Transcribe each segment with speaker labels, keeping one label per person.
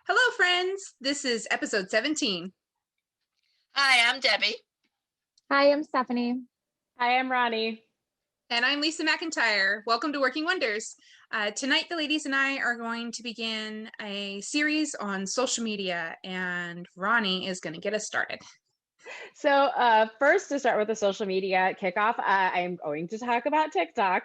Speaker 1: Hello, friends. This is episode 17.
Speaker 2: Hi, I'm Debbie.
Speaker 3: Hi, I'm Stephanie.
Speaker 4: Hi, I'm Ronnie.
Speaker 1: And I'm Lisa McIntyre. Welcome to Working Wonders. Tonight, the ladies and I are going to begin a series on social media, and Ronnie is going to get us started.
Speaker 4: So first, to start with the social media kickoff, I'm going to talk about TikTok.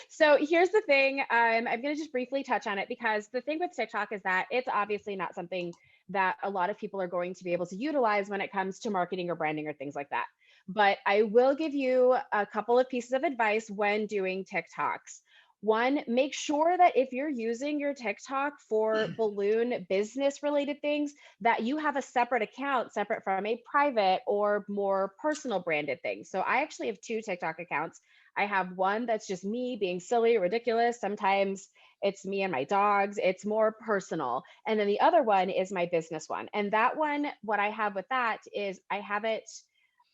Speaker 4: So here's the thing. I'm going to just briefly touch on it because the thing with TikTok is that it's obviously not something that a lot of people are going to be able to utilize when it comes to marketing or branding or things like that. But I will give you a couple of pieces of advice when doing TikToks. One, make sure that if you're using your TikTok for balloon business related things, that you have a separate account separate from a private or more personal branded thing. So I actually have two TikTok accounts. I have one that's just me being silly, ridiculous. Sometimes it's me and my dogs. It's more personal. And then the other one is my business one. And that one, what I have with that is I have it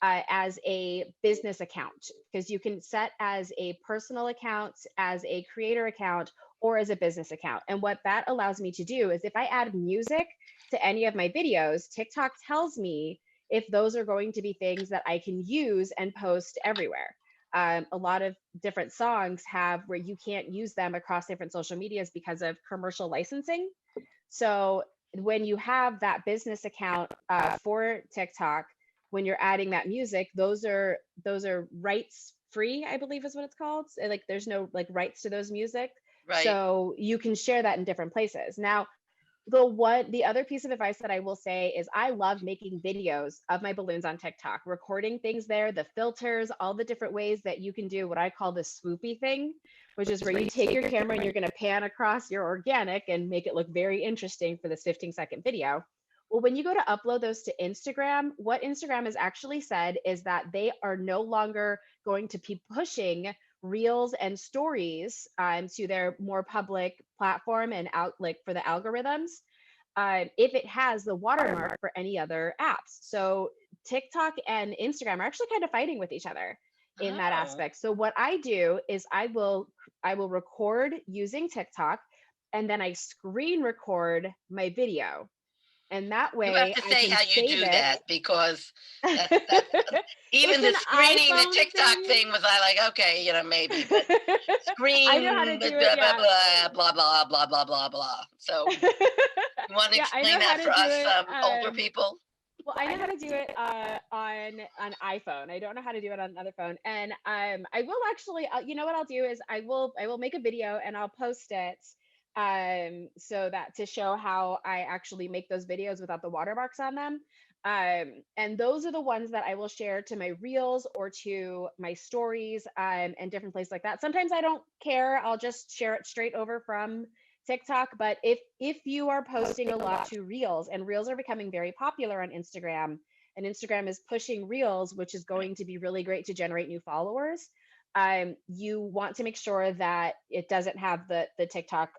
Speaker 4: as a business account, because you can set as a personal account, as a creator account, or as a business account. And what that allows me to do is if I add music to any of my videos, TikTok tells me if those are going to be things that I can use and post everywhere. A lot of different songs have where you can't use them across different social medias because of commercial licensing. So when you have that business account for TikTok, when you're adding that music, those are rights free, I believe is what it's called. Like there's no like rights to those music.
Speaker 2: Right.
Speaker 4: So you can share that in different places. Now, the other piece of advice that I will say is I love making videos of my balloons on TikTok, recording things there, the filters, all the different ways that you can do what I call the swoopy thing, which is where you take your camera and you're going to pan across your organic and make it look very interesting for this 15-second video. Well, when you go to upload those to Instagram, what Instagram has actually said is that they are no longer going to be pushing reels and stories to their more public platform and out like for the algorithms if it has the watermark for any other apps. So TikTok and Instagram are actually kind of fighting with each other in that aspect. So what I do is I will record using TikTok, and then I screen record my video. And that way,
Speaker 2: You have to say how you do that, because even the screening the TikTok thing was like, okay, maybe, but screen
Speaker 4: I know how to do it,
Speaker 2: blah, blah, blah, blah, blah, blah. So you want to explain that for us older people?
Speaker 4: Well, I know how to do it on an iPhone. I don't know how to do it on another phone. And I will actually, you know what I'll do is I will make a video and I'll post it so that to show how I actually make those videos without the watermarks on them. And those are the ones that I will share to my reels or to my stories and different places like that. Sometimes I don't care. I'll just share it straight over from TikTok. But if you are posting a lot to reels, and reels are becoming very popular on Instagram, and Instagram is pushing reels, which is going to be really great to generate new followers. You want to make sure that it doesn't have the TikTok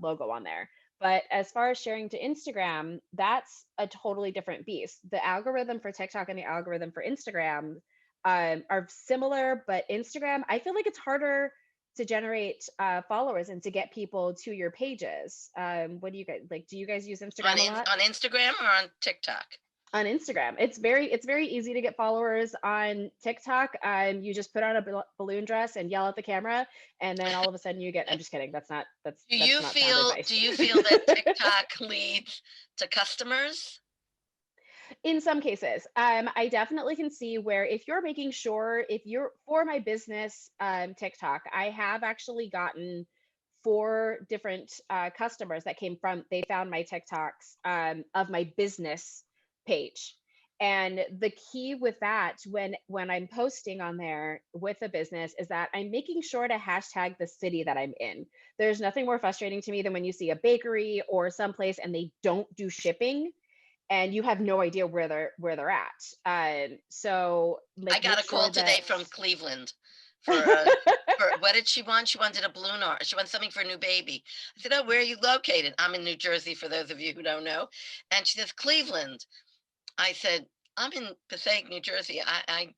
Speaker 4: logo on there. But as far as sharing to Instagram, that's a totally different beast. The algorithm for TikTok and the algorithm for Instagram are similar, but Instagram, I feel like it's harder to generate followers and to get people to your pages. What do you guys like? Do you guys use Instagram a lot?
Speaker 2: On Instagram or on TikTok?
Speaker 4: On Instagram. It's very easy to get followers on TikTok. You just put on a balloon dress and yell at the camera, and then all of a sudden you get. I'm just kidding. That's not sound advice.
Speaker 2: Do you feel that TikTok leads to customers?
Speaker 4: In some cases, I definitely can see where if you're making sure, if you're for my business TikTok, I have actually gotten 4 different customers that they found my TikToks of my business page. And the key with that when I'm posting on there with a business is that I'm making sure to hashtag the city that I'm in. There's nothing more frustrating to me than when you see a bakery or someplace and they don't do shipping and you have no idea where they're at. So
Speaker 2: I got a call today from Cleveland for what did she want? She wanted a balloon, or she wanted something for a new baby. I said, oh, where are you located? I'm in New Jersey, for those of you who don't know. And she says, Cleveland. I said, I'm in Passaic, New Jersey. I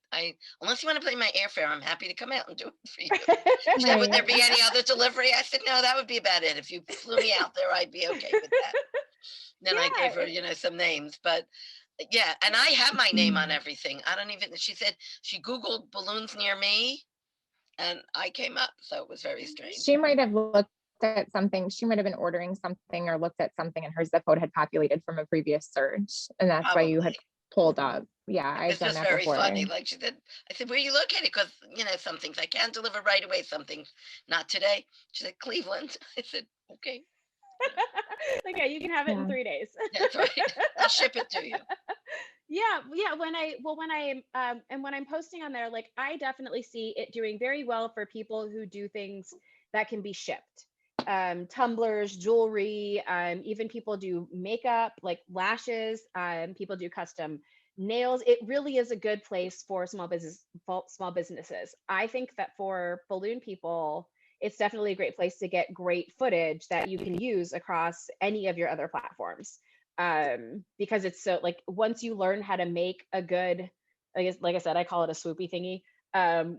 Speaker 2: unless you want to pay my airfare, I'm happy to come out and do it for you. She said, would there be any other delivery? I said, no, that would be about it. If you flew me out there, I'd be okay with that. Then I gave her, some names, but yeah, and I have my name on everything. I don't even, she said she Googled balloons near me and I came up. So it was very strange.
Speaker 3: She might have looked at something. She might have been ordering something or looked at something and her zip code had populated from a previous search. And that's why you had pulled up. Yeah, I've done that before. It's just very funny.
Speaker 2: Like she said, I said, where are you located? Because, some things I can deliver right away. Some things not today. She said, Cleveland. I said, okay.
Speaker 4: Okay, you can have it in 3 days.
Speaker 2: That's right. I'll ship it to you.
Speaker 4: Yeah. When I'm posting on there, like I definitely see it doing very well for people who do things that can be shipped. Tumblers, jewelry, even people do makeup, like lashes, people do custom nails. It really is a good place for small businesses. I think that for balloon people, it's definitely a great place to get great footage that you can use across any of your other platforms. Because it's so like once you learn how to make a good, I guess, like I said, I call it a swoopy thingy.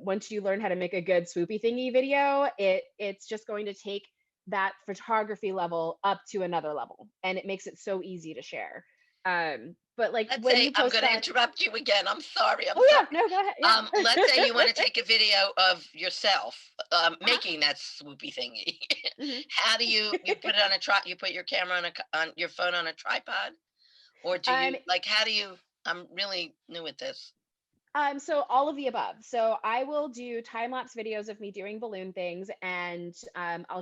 Speaker 4: Once you learn how to make a good swoopy thingy video, it's just going to take that photography level up to another level, and it makes it so easy to share. But like
Speaker 2: let's
Speaker 4: when
Speaker 2: say,
Speaker 4: you post
Speaker 2: I'm going to interrupt you again. I'm sorry.
Speaker 4: Yeah, no, go ahead. Yeah.
Speaker 2: Let's say you want to take a video of yourself making that swoopy thingy. How do you put it on you put your camera on your phone on a tripod, or do you how do you? I'm really new at this.
Speaker 4: So all of the above. So I will do time-lapse videos of me doing balloon things, and I'll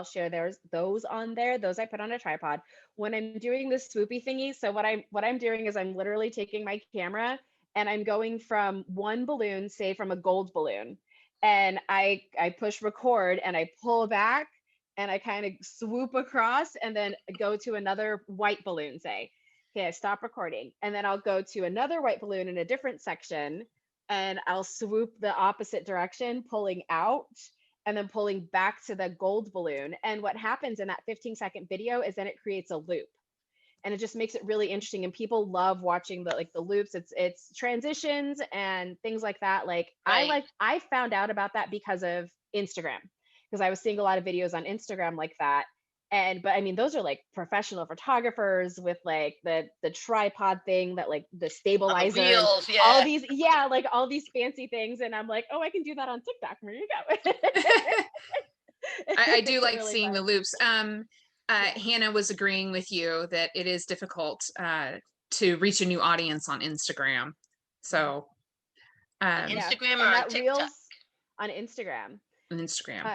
Speaker 4: share those on there. Those I put on a tripod. When I'm doing this swoopy thingy, so what I'm doing is I'm literally taking my camera and I'm going from one balloon, say from a gold balloon, and I push record and I pull back and I kind of swoop across and then go to another white balloon, say. Okay, I stop recording. And then I'll go to another white balloon in a different section and I'll swoop the opposite direction, pulling out and then pulling back to the gold balloon. And what happens in that 15-second video is then it creates a loop. And it just makes it really interesting. And people love watching the loops. It's transitions and things like that. I found out about that because of Instagram, because I was seeing a lot of videos on Instagram like that. But I mean, those are like professional photographers with like the tripod thing, that like the stabilizer,
Speaker 2: wheels,
Speaker 4: all these, like all these fancy things. And I'm like, oh, I can do that on TikTok. There you go.
Speaker 1: I do like really seeing fun. The loops. Hannah was agreeing with you that it is difficult to reach a new audience on Instagram. So
Speaker 2: Instagram or on TikTok?
Speaker 4: Reels on Instagram.
Speaker 1: Instagram.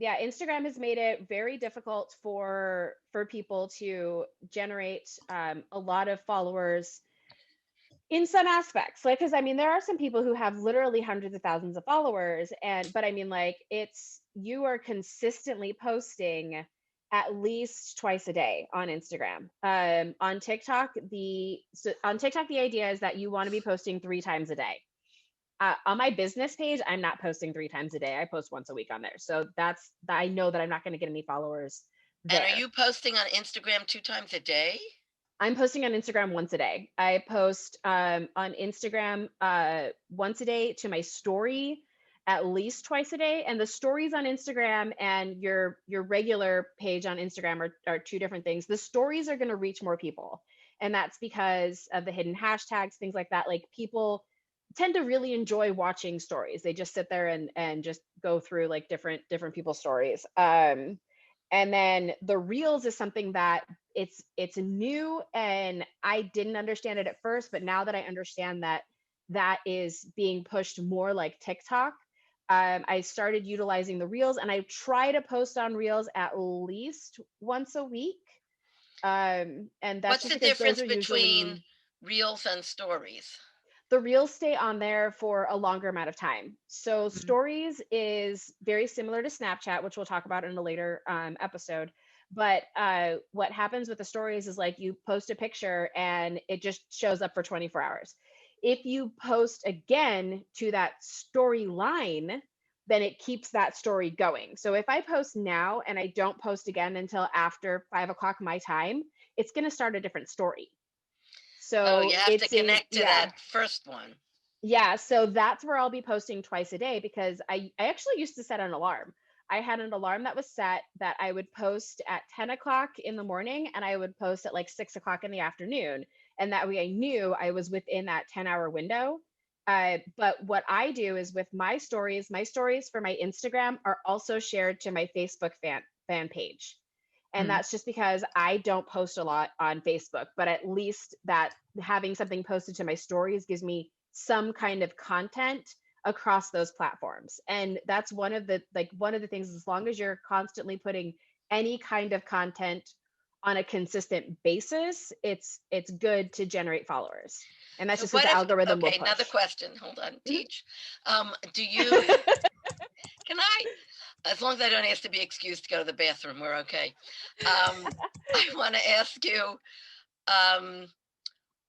Speaker 4: Instagram has made it very difficult for people to generate a lot of followers in some aspects. Like, because I mean, there are some people who have literally hundreds of thousands of followers, but I mean, like, you are consistently posting at least twice a day on Instagram. On TikTok, the idea is that you want to be posting 3 times a day. On my business page, I'm not posting 3 times a day. I post once a week on there. So I know that I'm not going to get any followers there.
Speaker 2: And are you posting on Instagram 2 times a day?
Speaker 4: I'm posting on Instagram once a day. I post on Instagram once a day to my story at least twice a day. And the stories on Instagram and your regular page on Instagram are 2 different things. The stories are going to reach more people. And that's because of the hidden hashtags, things like that. Like, people tend to really enjoy watching stories. They just sit there and just go through like different people's stories. And then the reels is something that it's new, and I didn't understand it at first, but now that I understand that is being pushed more like TikTok, I started utilizing the reels, and I try to post on reels at least once a week. And that's
Speaker 2: what's the difference between reels and stories?
Speaker 4: The reels stay on there for a longer amount of time. So stories is very similar to Snapchat, which we'll talk about in a later episode. But what happens with the stories is, like, you post a picture and it just shows up for 24 hours. If you post again to that storyline, then it keeps that story going. So if I post now and I don't post again until after 5 o'clock my time, it's going to start a different story. So
Speaker 2: you have to connect to that first one.
Speaker 4: Yeah, so that's where I'll be posting twice a day, because I actually used to set an alarm. I had an alarm that was set that I would post at 10 o'clock in the morning, and I would post at like 6 o'clock in the afternoon. And that way I knew I was within that 10-hour window. But what I do is with my stories for my Instagram are also shared to my Facebook fan page. And that's just because I don't post a lot on Facebook, but at least that having something posted to my stories gives me some kind of content across those platforms. And that's one of the things, as long as you're constantly putting any kind of content on a consistent basis, it's good to generate followers. And that's just what the algorithm will push.
Speaker 2: Another question. Hold on, Teach. Do you, can I, as long as I don't ask to be excused to go to the bathroom, we're okay. I want to ask you,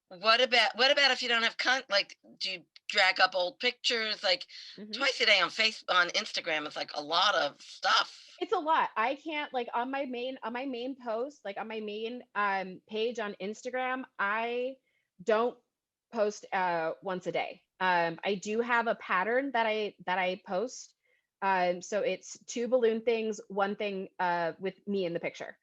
Speaker 2: what about if you don't have like, do you drag up old pictures? Like twice a day on Instagram, it's like a lot of stuff.
Speaker 4: It's a lot. I can't, like, on my main post, like on my main page on Instagram, I don't post once a day. I do have a pattern that I post. So it's 2 balloon things, 1 thing with me in the picture.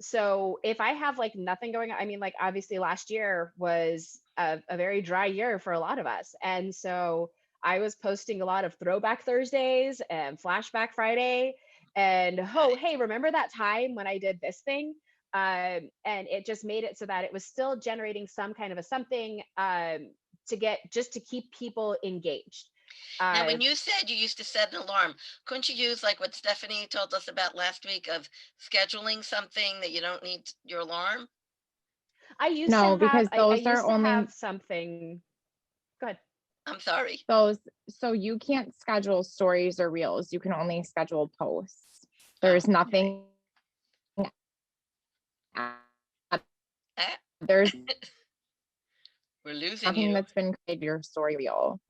Speaker 4: So if I have like nothing going on, I mean, like obviously last year was a very dry year for a lot of us. And so I was posting a lot of throwback Thursdays and flashback Friday and, oh, hey, remember that time when I did this thing? And it just made it so that it was still generating some kind of a something to keep people engaged.
Speaker 2: Now, when you said you used to set an alarm, couldn't you use like what Stephanie told us about last week of scheduling something that you don't need your alarm?
Speaker 4: I used to have, because those are only have something. Go ahead.
Speaker 2: I'm sorry.
Speaker 3: So you can't schedule stories or reels. You can only schedule posts. There's nothing. There's
Speaker 2: we're losing
Speaker 3: nothing
Speaker 2: you.
Speaker 3: That's been created your story reel.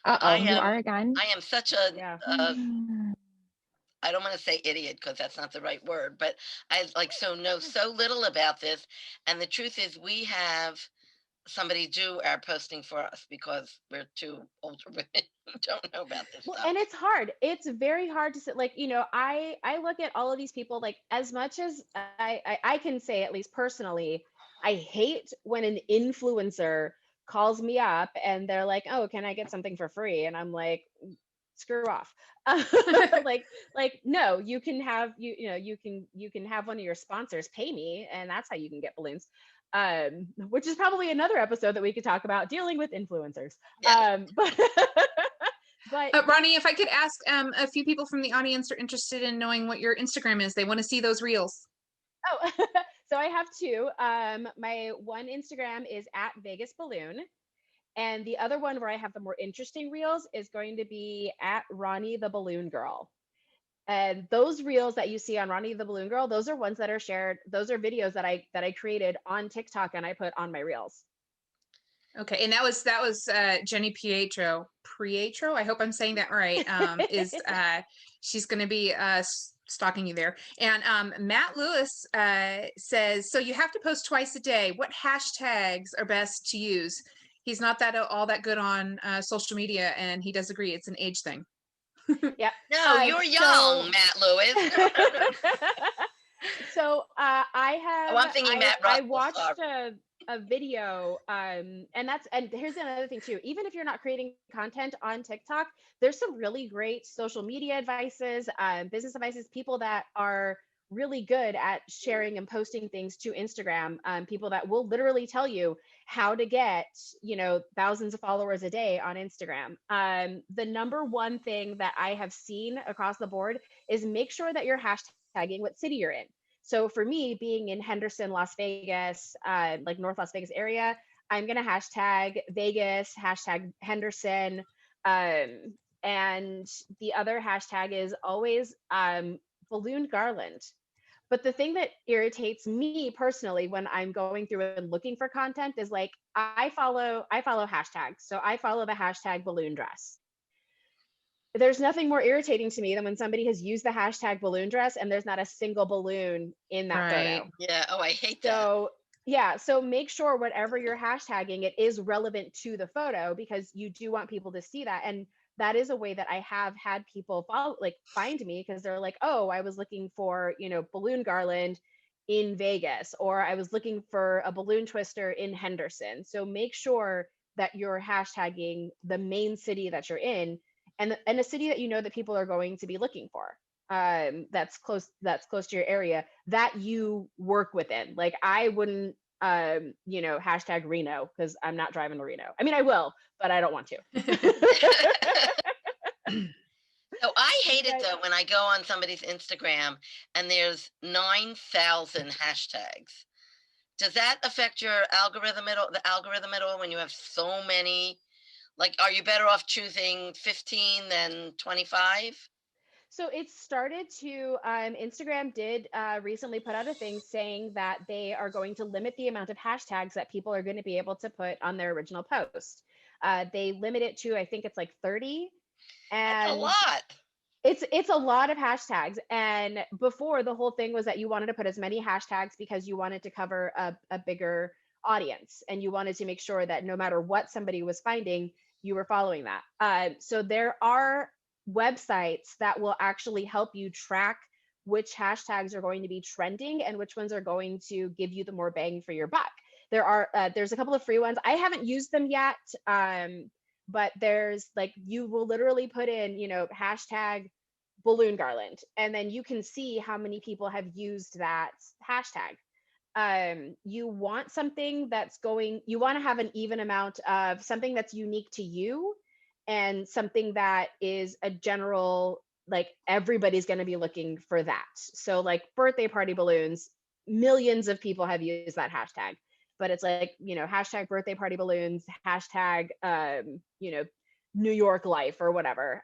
Speaker 3: Uh-oh, you are again?
Speaker 2: I am such a, I don't want to say idiot because that's not the right word, but I like know so little about this. And the truth is we have somebody do our posting for us because we're too older women who don't know about this stuff.
Speaker 4: And it's hard. It's very hard to sit, like, I look at all of these people, like, as much as I can say, at least personally, I hate when an influencer calls me up and they're like, oh, can I get something for free? And I'm like, screw off. like no, you can have you can have one of your sponsors pay me, and that's how you can get balloons. Which is probably another episode that we could talk about, dealing with influencers.
Speaker 2: Yeah.
Speaker 4: But
Speaker 1: Ronnie, if I could ask, a few people from the audience are interested in knowing what your Instagram is. They want to see those reels.
Speaker 4: Oh, so I have 2. My one Instagram is @VegasBalloon. And the other one where I have the more interesting reels is going to be @Ronnie the Balloon Girl. And those reels that you see on Ronnie the Balloon Girl, those are ones that are shared. Those are videos that I created on TikTok and I put on my reels.
Speaker 1: Okay, and that was Jenny Pietro. I hope I'm saying that right. She's going to be stalking you there. And Matt Lewis says, so you have to post twice a day. What hashtags are best to use? He's not all that good on social media, and he does agree it's an age thing.
Speaker 4: Yeah.
Speaker 2: No, you're young, Matt Lewis.
Speaker 4: So I have.
Speaker 2: One thing
Speaker 4: I watched a video, and here's another thing too. Even if you're not creating content on TikTok, there's some really great social media advices, business advices, people that are really good at sharing and posting things to Instagram, people that will literally tell you how to get, thousands of followers a day on Instagram. The number one thing that I have seen across the board is make sure that you're hashtagging what city you're in. So for me, being in Henderson, Las Vegas, like North Las Vegas area, I'm going to hashtag Vegas, hashtag Henderson. And the other hashtag is always balloon garland. But the thing that irritates me personally when I'm going through and looking for content is, like, I follow hashtags. So I follow the hashtag balloon dress. There's nothing more irritating to me than when somebody has used the hashtag balloon dress and there's not a single balloon in that photo.
Speaker 2: Yeah. Oh, I hate that.
Speaker 4: So Yeah, so make sure whatever you're hashtagging, it is relevant to the photo, because you do want people to see that. And that is a way that I have had people follow, like find me, because they're like, oh, I was looking for, balloon garland in Vegas, or I was looking for a balloon twister in Henderson. So make sure that you're hashtagging the main city that you're in, and a city that you know that people are going to be looking for. That's close to your area, that you work within. Like I wouldn't hashtag Reno, because I'm not driving to Reno. I mean, I will, but I don't want to.
Speaker 2: So I hate it
Speaker 4: Right.
Speaker 2: though when I go on somebody's Instagram and there's 9,000 hashtags. Does that affect your the algorithm at all when you have so many? Like, are you better off choosing 15 than 25?
Speaker 4: So it started to, Instagram did recently put out a thing saying that they are going to limit the amount of hashtags that people are going to be able to put on their original post. They limit it to, I think it's like 30.
Speaker 2: That's a
Speaker 4: And
Speaker 2: lot.
Speaker 4: it's a lot of hashtags. And before, the whole thing was that you wanted to put as many hashtags because you wanted to cover a bigger audience, and you wanted to make sure that no matter what somebody was finding, you were following that. So there are websites that will actually help you track which hashtags are going to be trending and which ones are going to give you the more bang for your buck. There's a couple of free ones. I haven't used them yet. But there's like, you will literally put in, hashtag balloon garland, and then you can see how many people have used that hashtag. You want something you want to have an even amount of something that's unique to you, and something that is a general, like everybody's going to be looking for that. So like birthday party balloons, millions of people have used that hashtag, but it's like, hashtag birthday party balloons, hashtag, New York life or whatever,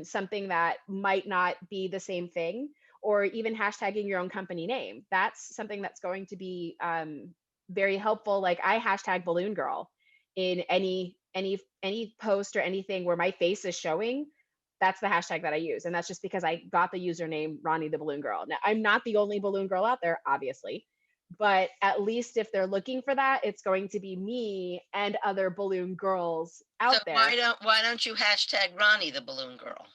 Speaker 4: something that might not be the same thing, or even hashtagging your own company name. That's something that's going to be very helpful. Like I hashtag balloon girl in any post or anything where my face is showing. That's the hashtag that I use. And that's just because I got the username Ronnie the Balloon Girl. Now, I'm not the only balloon girl out there, obviously, but at least if they're looking for that, it's going to be me and other balloon girls out
Speaker 2: So
Speaker 4: there.
Speaker 2: why don't you hashtag Ronnie the Balloon Girl?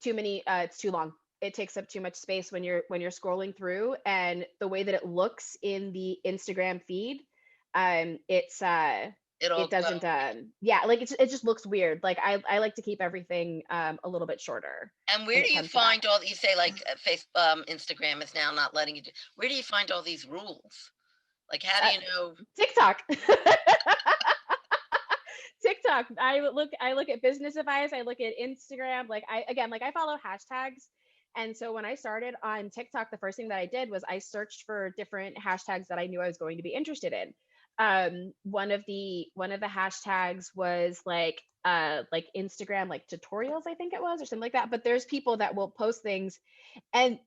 Speaker 4: Too many, it's too long. It takes up too much space when you're scrolling through, and the way that it looks in the Instagram feed, it's
Speaker 2: It'll
Speaker 4: it doesn't yeah, like it just looks weird. Like I like to keep everything a little bit shorter.
Speaker 2: And where do you find all, you say like Instagram is now not letting you do, where do you find all these rules? Like, how do you know?
Speaker 4: TikTok. TikTok. I look at business advice. I look at Instagram. Like I follow hashtags. And so when I started on TikTok, the first thing that I did was I searched for different hashtags that I knew I was going to be interested in. One of the hashtags was like Instagram, like tutorials, I think it was, or something like that. But there's people that will post things, and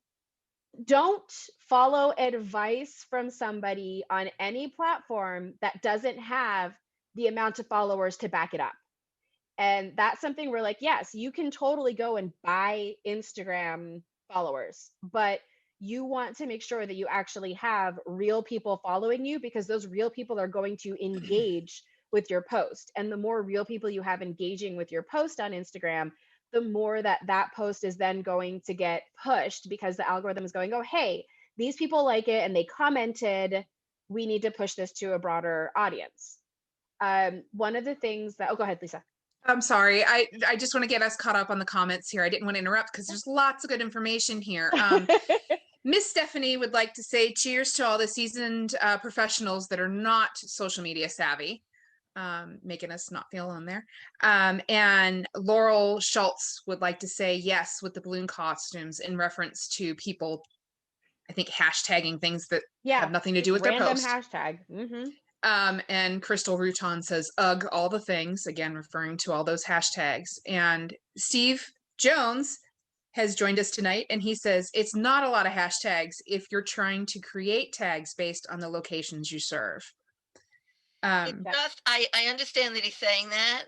Speaker 4: don't follow advice from somebody on any platform that doesn't have the amount of followers to back it up. And that's something where, like, yes, you can totally go and buy Instagram followers, but you want to make sure that you actually have real people following you, because those real people are going to engage with your post. And the more real people you have engaging with your post on Instagram, the more that post is then going to get pushed, because the algorithm is going, oh, hey, these people like it and they commented, we need to push this to a broader audience. One of the things that, oh, go ahead, Lisa.
Speaker 1: I'm sorry. I just want to get us caught up on the comments here. I didn't want to interrupt because there's lots of good information here. Miss Stephanie would like to say cheers to all the seasoned professionals that are not social media savvy, making us not feel alone there. And Laurel Schultz would like to say yes with the balloon costumes in reference to people, I think, hashtagging things that have nothing to do with their post.
Speaker 4: Random hashtag. Mm-hmm.
Speaker 1: And Crystal Rutan says, ugh, all the things, again, referring to all those hashtags. And Steve Jones has joined us tonight, and he says, it's not a lot of hashtags if you're trying to create tags based on the locations you serve.
Speaker 2: I understand that he's saying that,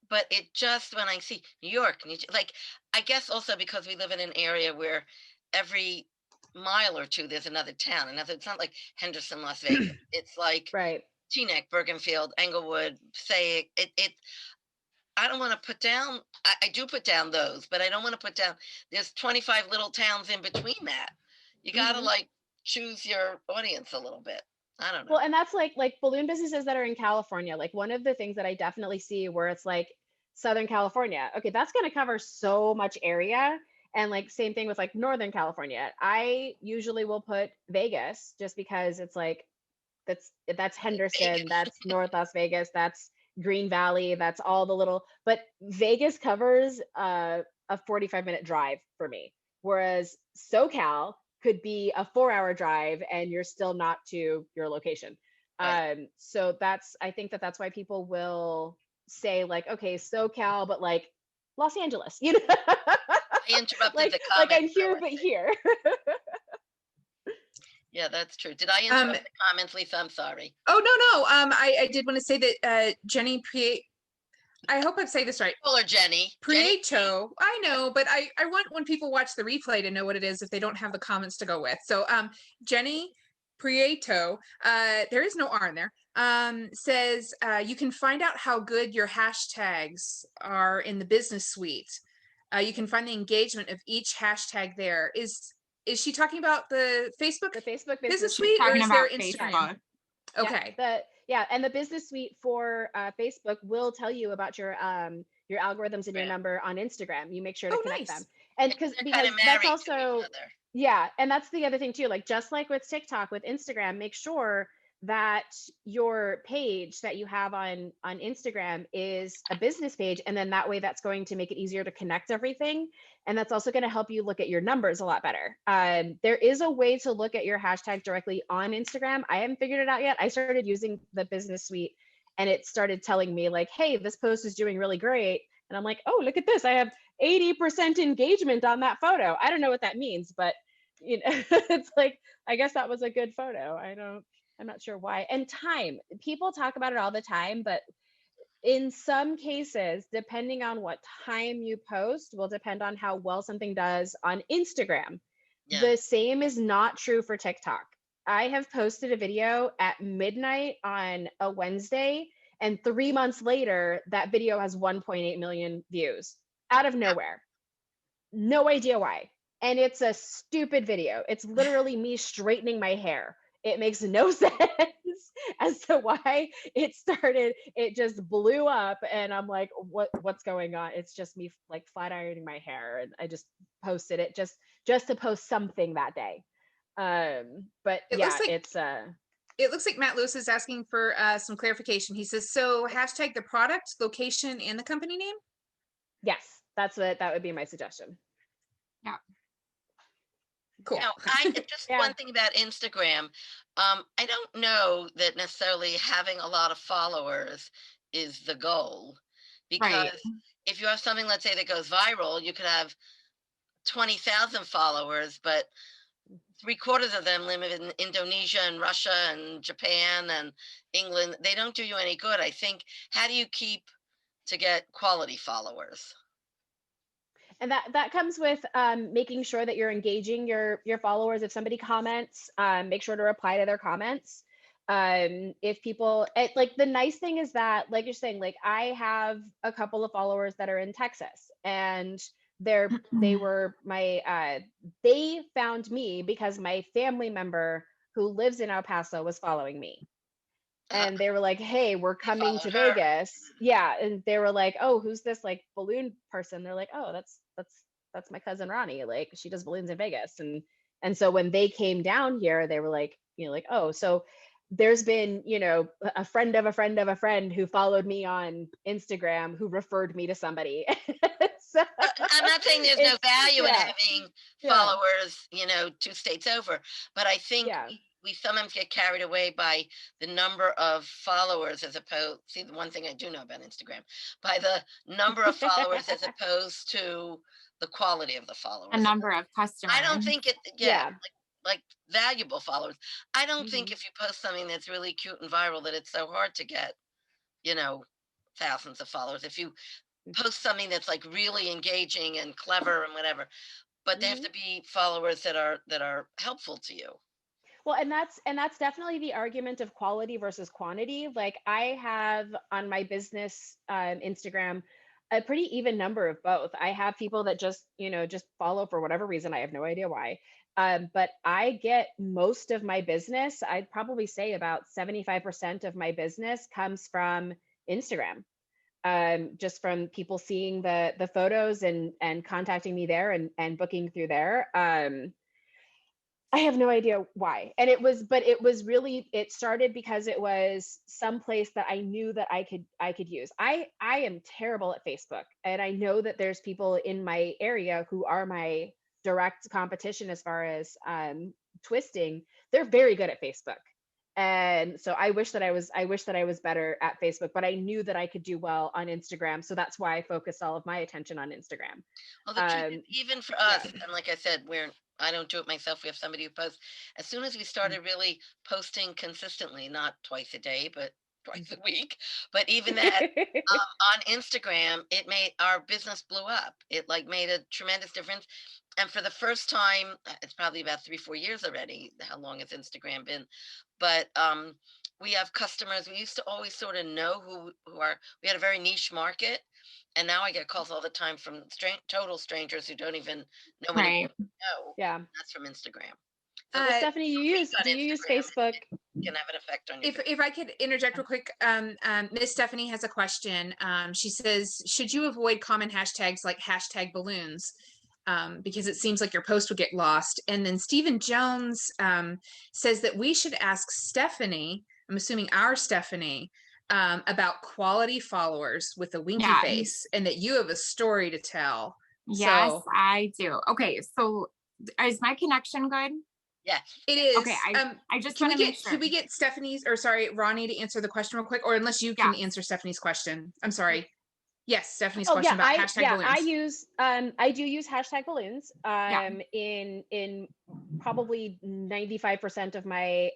Speaker 2: but it just, when I see New York, like, I guess also because we live in an area where every mile or two, there's another town. And it's not like Henderson, Las Vegas. It's like
Speaker 4: Right.
Speaker 2: Teaneck, Bergenfield, Englewood, say it. I don't want to put down, I do put down those, but I don't want to put down, there's 25 little towns in between that. You got to like choose your audience a little bit. I don't know.
Speaker 4: Well, and that's like balloon businesses that are in California. Like one of the things that I definitely see where it's like Southern California. Okay, that's going to cover so much area. And like same thing with like Northern California. I usually will put Vegas just because it's like that's Henderson, that's North Las Vegas, that's Green Valley, that's all the little, but Vegas covers a 45-minute drive for me. Whereas SoCal could be a 4-hour drive and you're still not to your location.
Speaker 2: Right.
Speaker 4: So I think that's why people will say like, okay, SoCal, but like Los Angeles, you know,
Speaker 2: I interrupted
Speaker 4: like,
Speaker 2: the comment.
Speaker 4: like I'm here, but here.
Speaker 2: Yeah, that's true. Did I interrupt the comments, Lisa? I'm sorry.
Speaker 1: Oh, no. I did want to say that Jenny I hope I'm saying this right.
Speaker 2: Call her Jenny.
Speaker 1: Prieto. I know, but I want when people watch the replay to know what it is if they don't have the comments to go with. So Jenny Prieto, there is no R in there, says you can find out how good your hashtags are in the business suite. You can find the engagement of each hashtag there. Is she talking about the Facebook?
Speaker 4: The Facebook
Speaker 1: business
Speaker 4: suite.
Speaker 1: suite, or
Speaker 3: Talking
Speaker 1: is there
Speaker 3: about
Speaker 1: Instagram?
Speaker 3: Facebook.
Speaker 1: Okay.
Speaker 4: And the business suite for Facebook will tell you about your algorithms and your number on Instagram. You make sure to connect them. And because that's also, yeah, and that's the other thing too. Like just like with TikTok, with Instagram, make sure that your page that you have on Instagram is a business page, and then that way that's going to make it easier to connect everything, and that's also going to help you look at your numbers a lot better. There is a way to look at your hashtag directly on Instagram. I haven't figured it out yet. I started using the business suite and it started telling me like, hey, this post is doing really great, and I'm like, oh, look at this, I have 80% engagement on that photo. I don't know what that means, but you know, it's like, I guess that was a good photo. I'm not sure why. And time, people talk about it all the time, but in some cases, depending on what time you post will depend on how well something does on Instagram.
Speaker 2: Yeah.
Speaker 4: The same is not true for TikTok. I have posted a video at midnight on a Wednesday, and 3 months later, that video has 1.8 million views out of nowhere. No idea why. And it's a stupid video. It's literally me straightening my hair. It makes no sense as to why it just blew up, and I'm like, what's going on? It's just me like flat ironing my hair, and I just posted it just to post something that day. But
Speaker 1: It
Speaker 4: yeah,
Speaker 1: looks like,
Speaker 4: it's
Speaker 1: it looks like Matt Lewis is asking for some clarification. He says, so hashtag the product, location, and the company name?
Speaker 4: yes, that would be my suggestion.
Speaker 3: Yeah.
Speaker 1: Cool.
Speaker 2: No, just
Speaker 4: Yeah.
Speaker 2: one thing about Instagram. I don't know that necessarily having a lot of followers is the goal, because if you have something, let's say, that goes viral, you could have 20,000 followers, but 3/4 of them live in Indonesia and Russia and Japan and England. They don't do you any good. I think, how do you keep to get quality followers?
Speaker 4: And that comes with making sure that you're engaging your followers. If somebody comments, make sure to reply to their comments. If people like, the nice thing is that, like you're saying, like I have a couple of followers that are in Texas, and they were my they found me because my family member who lives in El Paso was following me. And they were like, hey, we're coming to Vegas. Yeah. And they were like, oh, who's this like balloon person? They're like, oh, that's my cousin Ronnie. Like, she does balloons in Vegas. And so when they came down here, they were like, you know, like, oh, so there's been, you know, a friend of a friend of a friend who followed me on Instagram who referred me to somebody. So,
Speaker 2: I'm not saying there's no value in having followers, you know, 2 states over, but I think we sometimes get carried away by the number of followers as opposed, see, the one thing I do know about Instagram, by the number of followers as opposed to the quality of the followers.
Speaker 3: A number of customers.
Speaker 2: I don't think like valuable followers. I don't think if you post something that's really cute and viral that it's so hard to get, you know, thousands of followers. If you post something that's like really engaging and clever and whatever, but they have to be followers that are helpful to you.
Speaker 4: Well, and that's definitely the argument of quality versus quantity. Like I have on my business Instagram a pretty even number of both. I have people that just, just follow for whatever reason. I have no idea why. But I get most of my business, I'd probably say about 75% of my business comes from Instagram. Just from people seeing the photos and contacting me there and booking through there. I have no idea why. And it started because it was someplace that I knew that I could use. I am terrible at Facebook, and I know that there's people in my area who are my direct competition as far as twisting. They're very good at Facebook. And so I wish that I was better at Facebook, but I knew that I could do well on Instagram. So that's why I focused all of my attention on Instagram.
Speaker 2: Well, the truth is, even for us, and like I said, I don't do it myself. We have somebody who posts. As soon as we started really posting consistently, not twice a day, but twice a week, but even that on Instagram, it made our business blew up. It like made a tremendous difference. And for the first time, it's probably about 3-4 years already. How long has Instagram been? But we have customers. We used to always sort of know we had a very niche market. And now I get calls all the time from total strangers who don't even know anyone. No,
Speaker 4: yeah,
Speaker 2: that's from Instagram.
Speaker 4: So Stephanie, do you use Facebook?
Speaker 2: Can have an effect on you.
Speaker 1: If I could interject real quick, Miss Stephanie has a question. She says, should you avoid common hashtags like hashtag balloons? Because it seems like your post would get lost. And then Stephen Jones says that we should ask Stephanie, I'm assuming our Stephanie, about quality followers with a winky face, and that you have a story to tell.
Speaker 3: Yes, so, I do. Okay, so is my connection good?
Speaker 2: Yes,
Speaker 1: it is.
Speaker 3: Okay, I just want to make sure.
Speaker 1: Can we get Stephanie's, or sorry, Ronnie, to answer the question real quick, or unless you can answer Stephanie's question. I'm sorry. Yes, Stephanie's question about hashtag balloons.
Speaker 4: I do use hashtag balloons in probably 95% of my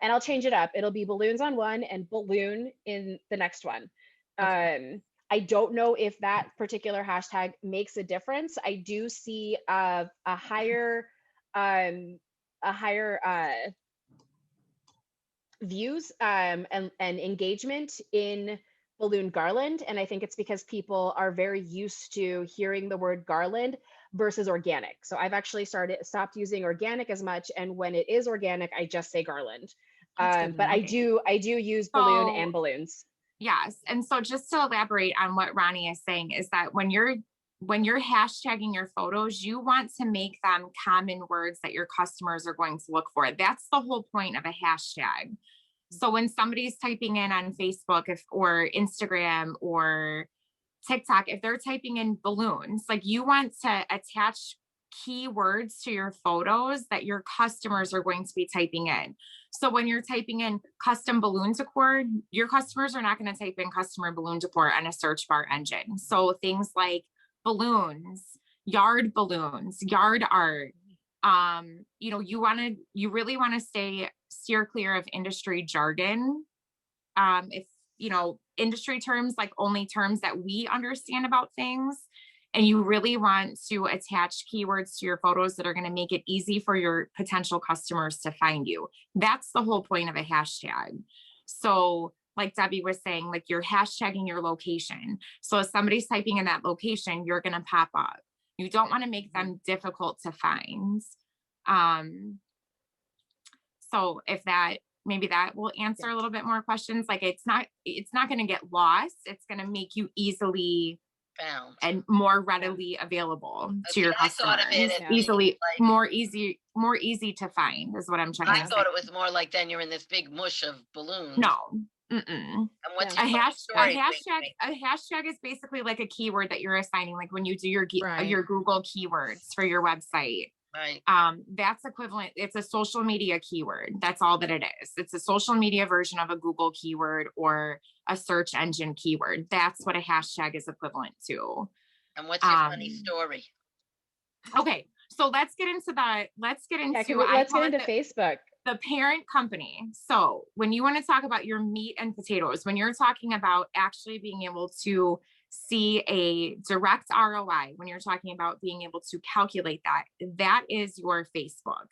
Speaker 4: and I'll change it up. It'll be balloons on one and balloon in the next one. Okay. I don't know if that particular hashtag makes a difference. I do see a higher views and engagement in balloon garland, and I think it's because people are very used to hearing the word garland versus organic. So I've actually stopped using organic as much, and when it is organic, I just say garland. But I do use balloon and balloons.
Speaker 3: Yes, and so just to elaborate on what Ronnie is saying is that when you're hashtagging your photos, you want to make them common words that your customers are going to look for. That's the whole point of a hashtag. So when somebody's typing in on Facebook or Instagram or TikTok, if they're typing in balloons, like you want to attach keywords to your photos that your customers are going to be typing in. So when you're typing in custom balloon decor, your customers are not going to type in customer balloon decor on a search bar engine. So things like balloons, yard balloons, yard art, you really want to steer clear of industry jargon. If, industry terms, like only terms that we understand about things, and you really want to attach keywords to your photos that are going to make it easy for your potential customers to find you. That's the whole point of a hashtag. So like Debbie was saying, like you're hashtagging your location. So if somebody's typing in that location, you're going to pop up. You don't want to make them difficult to find. So if maybe that will answer a little bit more questions. Like it's not going to get lost. It's going to make you easily
Speaker 2: found
Speaker 3: and more readily available to your customers. More easy to find is what I'm trying to say.
Speaker 2: I thought it was more like then you're in this big mush of balloons.
Speaker 3: No.
Speaker 2: And what's
Speaker 3: a hashtag is basically like a keyword that you're assigning, like when you do your Google keywords for your website.
Speaker 2: Right.
Speaker 3: That's equivalent. It's a social media keyword. That's all that it is. It's a social media version of a Google keyword or a search engine keyword. That's what a hashtag is equivalent to.
Speaker 2: And what's your funny story?
Speaker 3: Okay. So let's get into that. Let's get into
Speaker 4: Facebook.
Speaker 3: The parent company. So when you want to talk about your meat and potatoes, when you're talking about actually being able to see a direct ROI, when you're talking about being able to calculate that, that is your Facebook.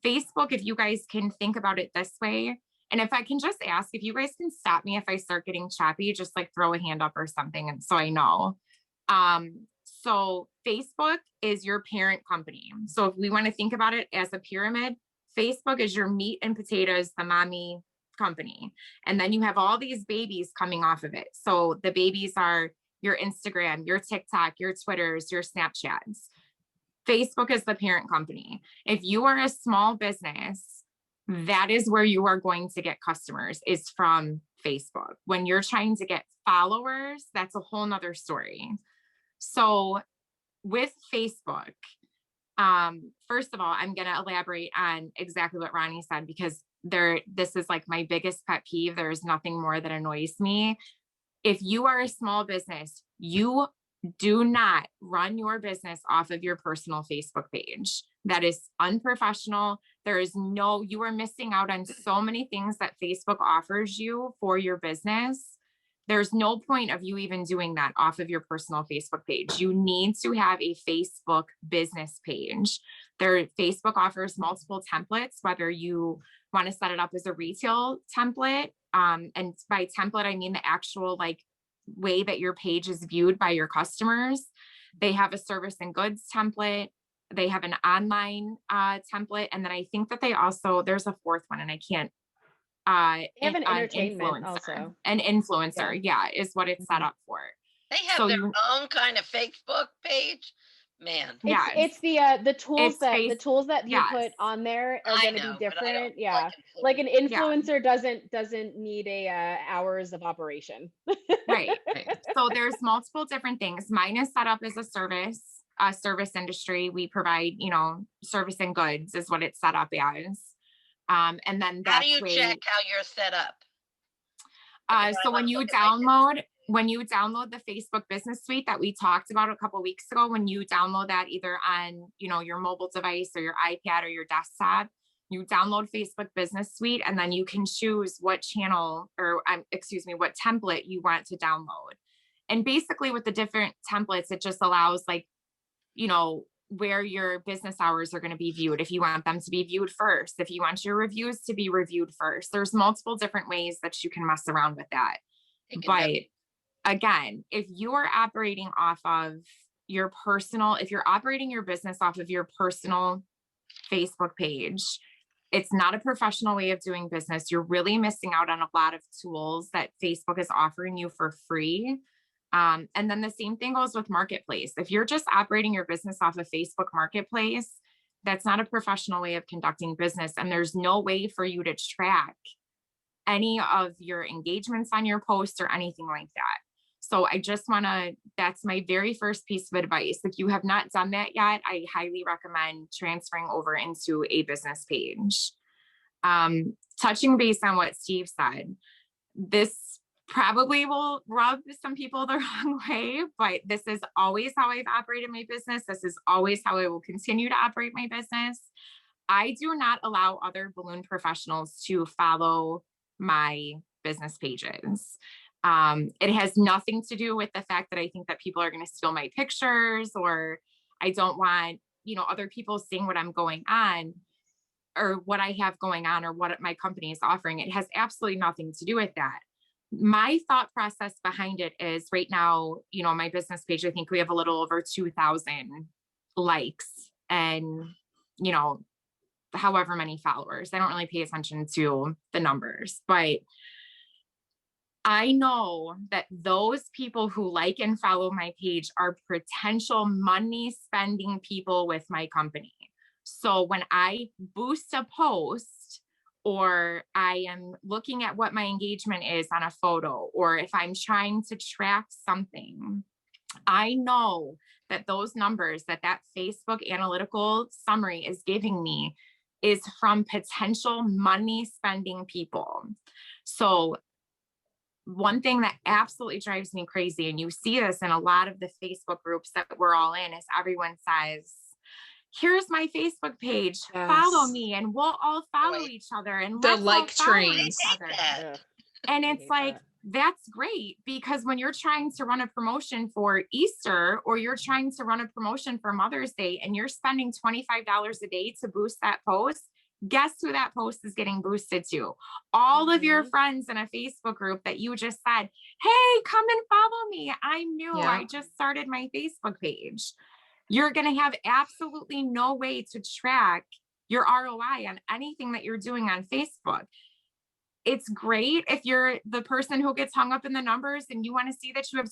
Speaker 3: Facebook, if you guys can think about it this way, and if I can just ask, if you guys can stop me if I start getting choppy, just like throw a hand up or something, and so I know. So Facebook is your parent company. So if we want to think about it as a pyramid, Facebook is your meat and potatoes, the mommy company. And then you have all these babies coming off of it. So the babies are your Instagram, your TikTok, your Twitters, your Snapchats. Facebook is the parent company. If you are a small business, that is where you are going to get customers, is from Facebook. When you're trying to get followers, that's a whole nother story. So with Facebook, first of all, I'm going to elaborate on exactly what Ronnie said, because this is like my biggest pet peeve. There's nothing more that annoys me. If you are a small business, you do not run your business off of your personal Facebook page. That is unprofessional. You are missing out on so many things that Facebook offers you for your business. There's no point of you even doing that off of your personal Facebook page. You need to have a Facebook business page. Facebook offers multiple templates, whether you want to set it up as a retail template. And by template, I mean the actual way that your page is viewed by your customers. They have a service and goods template. They have an online template. And then I think that there's a fourth one, and I can't,
Speaker 4: They have an entertainment
Speaker 3: influencer.
Speaker 4: also.
Speaker 3: An influencer, yeah, is what it's set up for.
Speaker 2: They have their own kind of Facebook page. Man.
Speaker 4: It's the tools that you put on there are going to be different. Yeah. Like an influencer doesn't need hours of operation.
Speaker 3: Right. So there's multiple different things. Mine is set up as a service industry. We provide, service and goods is what it's set up as. And then
Speaker 2: how do you check how you're set up?
Speaker 3: So when you download the Facebook Business Suite that we talked about a couple of weeks ago, when you download that either on, your mobile device or your iPad or your desktop, you download Facebook Business Suite, and then you can choose what what template you want to download. And basically with the different templates, it just allows where your business hours are going to be viewed. If you want them to be viewed first, if you want your reviews to be reviewed first, there's multiple different ways that you can mess around with that. But again, if you are operating off of if you're operating your business off of your personal Facebook page, it's not a professional way of doing business. You're really missing out on a lot of tools that Facebook is offering you for free. And then the same thing goes with Marketplace. If you're just operating your business off of Facebook Marketplace, that's not a professional way of conducting business. And there's no way for you to track any of your engagements on your posts or anything like that. So that's my very first piece of advice. If you have not done that yet, I highly recommend transferring over into a business page. Touching base on what Steve said, this probably will rub some people the wrong way, but this is always how I've operated my business. This is always how I will continue to operate my business. I do not allow other balloon professionals to follow my business pages. It has nothing to do with the fact that I think that people are going to steal my pictures, or I don't want, other people seeing what I'm going on or what I have going on or what my company is offering. It has absolutely nothing to do with that. My thought process behind it is right now, my business page, I think we have a little over 2,000 likes and, however many followers. I don't really pay attention to the numbers, but I know that those people who like and follow my page are potential money spending people with my company. So when I boost a post, or I am looking at what my engagement is on a photo, or if I'm trying to track something, I know that those numbers that Facebook analytical summary is giving me is from potential money spending people. So one thing that absolutely drives me crazy, and you see this in a lot of the Facebook groups that we're all in, is everyone says, here's my Facebook page, follow me, and we'll all follow each other. And
Speaker 1: the like trains.
Speaker 3: And it's like, that's great, because when you're trying to run a promotion for Easter, or you're trying to run a promotion for Mother's Day, and you're spending $25 a day to boost that post, guess who that post is getting boosted to? All of your friends in a Facebook group that you just said, hey, come and follow me. I'm new.
Speaker 1: Yeah.
Speaker 3: I just started my Facebook page. You're going to have absolutely no way to track your ROI on anything that you're doing on Facebook. It's great if you're the person who gets hung up in the numbers and you want to see that you have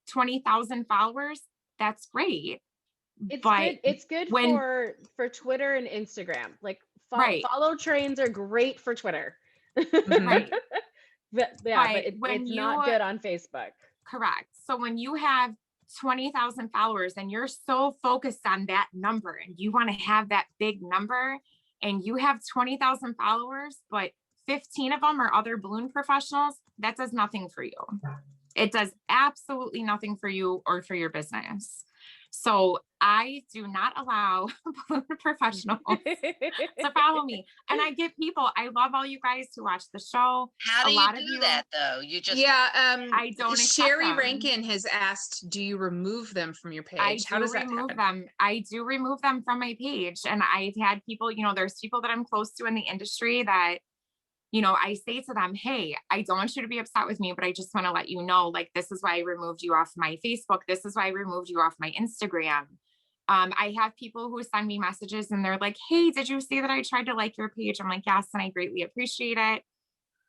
Speaker 3: 20,000 followers. That's great.
Speaker 4: It's good for Twitter and Instagram. Like follow trains are great for Twitter.
Speaker 3: Right.
Speaker 4: but it's not good on Facebook.
Speaker 3: Correct. So when you have 20,000 followers and you're so focused on that number and you want to have that big number, and you have 20,000 followers, but 15 of them are other balloon professionals, that does nothing for you. It does absolutely nothing for you or for your business. So I do not allow balloon professionals to follow me. And I get people, I love all you guys who watch the show.
Speaker 2: How do you do that though? You just,
Speaker 3: I don't.
Speaker 1: Sherry Rankin has asked, do you remove them from your page? How does that happen?
Speaker 3: I do remove them from my page. And I've had people, there's people that I'm close to in the industry that, I say to them, hey, I don't want you to be upset with me, but I just want to let you know, like, this is why I removed you off my Facebook. This is why I removed you off my Instagram. I have people who send me messages and they're like, hey, did you see that I tried to like your page? I'm like, yes, and I greatly appreciate it.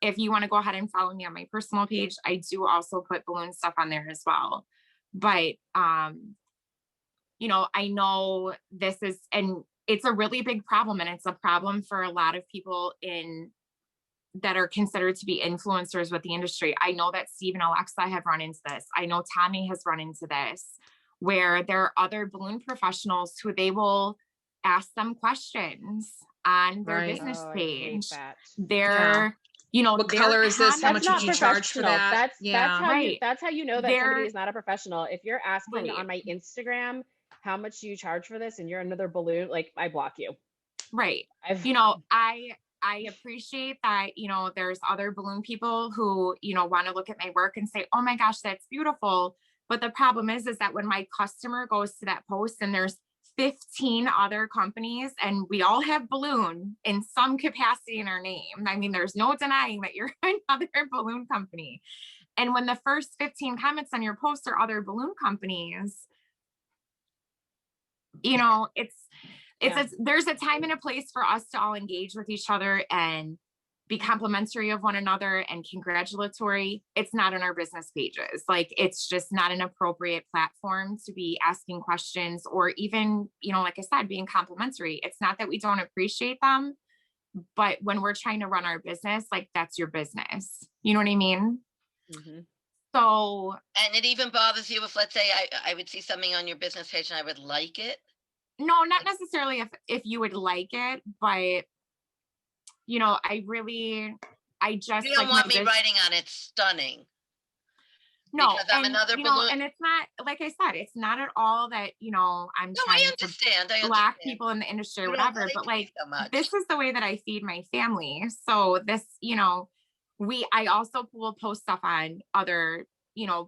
Speaker 3: If you want to go ahead and follow me on my personal page, I do also put balloon stuff on there as well. But, I know this is, and it's a really big problem, and it's a problem for a lot of people that are considered to be influencers with the industry. I know that Steve and Alexa have run into this. I know Tommy has run into this, where there are other balloon professionals who they will ask them questions on their business page.
Speaker 1: What color is this? How much did you charge for that?
Speaker 4: That's how you know that somebody is not a professional. If you're asking on my Instagram, how much do you charge for this? And you're another balloon, like, I block you.
Speaker 3: Right. I appreciate that, there's other balloon people who, want to look at my work and say, oh my gosh, that's beautiful. But the problem is that when my customer goes to that post and there's 15 other companies and we all have balloon in some capacity in our name. I mean, there's no denying that you're another balloon company. And when the first 15 comments on your post are other balloon companies, there's a time and a place for us to all engage with each other and be complimentary of one another and congratulatory. It's not on our business pages. Like, it's just not an appropriate platform to be asking questions or even, like I said, being complimentary. It's not that we don't appreciate them, but when we're trying to run our business, like, that's your business. You know what I mean?
Speaker 4: Mm-hmm.
Speaker 3: So.
Speaker 2: And it even bothers you if, let's say, I would see something on your business page and I would like it.
Speaker 3: No, not necessarily if you would like it, but you don't
Speaker 2: want me writing on it stunning.
Speaker 3: No,
Speaker 2: because I'm another balloon.
Speaker 3: And it's not, like I said, it's not at all that, I'm trying to block people in the industry or whatever, but like, this is the way that I feed my family. So this, I also will post stuff on other,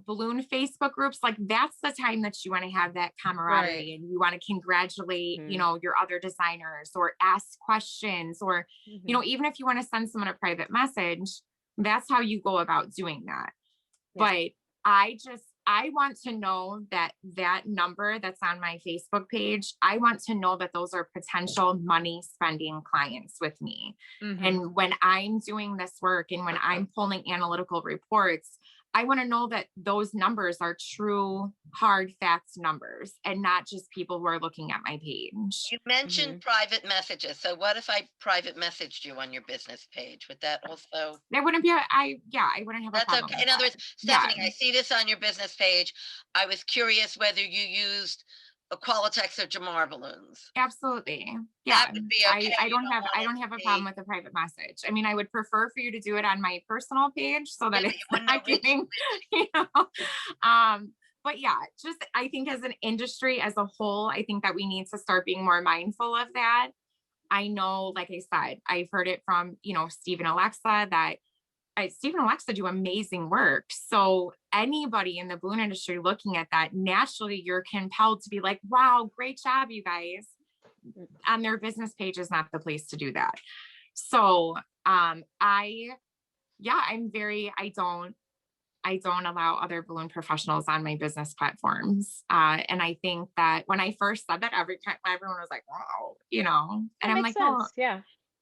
Speaker 3: balloon Facebook groups. Like, that's the time that you want to have that camaraderie and you want to congratulate, your other designers or ask questions or, even if you want to send someone a private message, that's how you go about doing that. Yeah. But I want to know that number that's on my Facebook page, I want to know that those are potential money spending clients with me. Mm-hmm. And when I'm doing this work and when I'm pulling analytical reports, I want to know that those numbers are true, hard facts numbers and not just people who are looking at my page.
Speaker 2: You mentioned private messages. So what if I private messaged you on your business page? Would that also?
Speaker 3: There wouldn't be I wouldn't have a problem.
Speaker 2: That's okay. In other words, Stephanie, I see this on your business page. I was curious whether you used a Qualitex or Jamar balloons.
Speaker 3: Absolutely. Yeah. That would be okay. I don't have a problem with a private message. I mean, I would prefer for you to do it on my personal page so that it's not getting, but yeah, just, I think as an industry as a whole, I think that we need to start being more mindful of that. I know, like I said, I've heard it from, Steve and Alexa that Steve and Alexa do amazing work. So anybody in the balloon industry looking at that, naturally you're compelled to be like, wow, great job, you guys. On their business page is not the place to do that. So I don't allow other balloon professionals on my business platforms. And I think that when I first said that, everyone was like, wow, and
Speaker 4: That
Speaker 3: I'm
Speaker 4: makes
Speaker 3: like, well,
Speaker 4: sense. Yeah.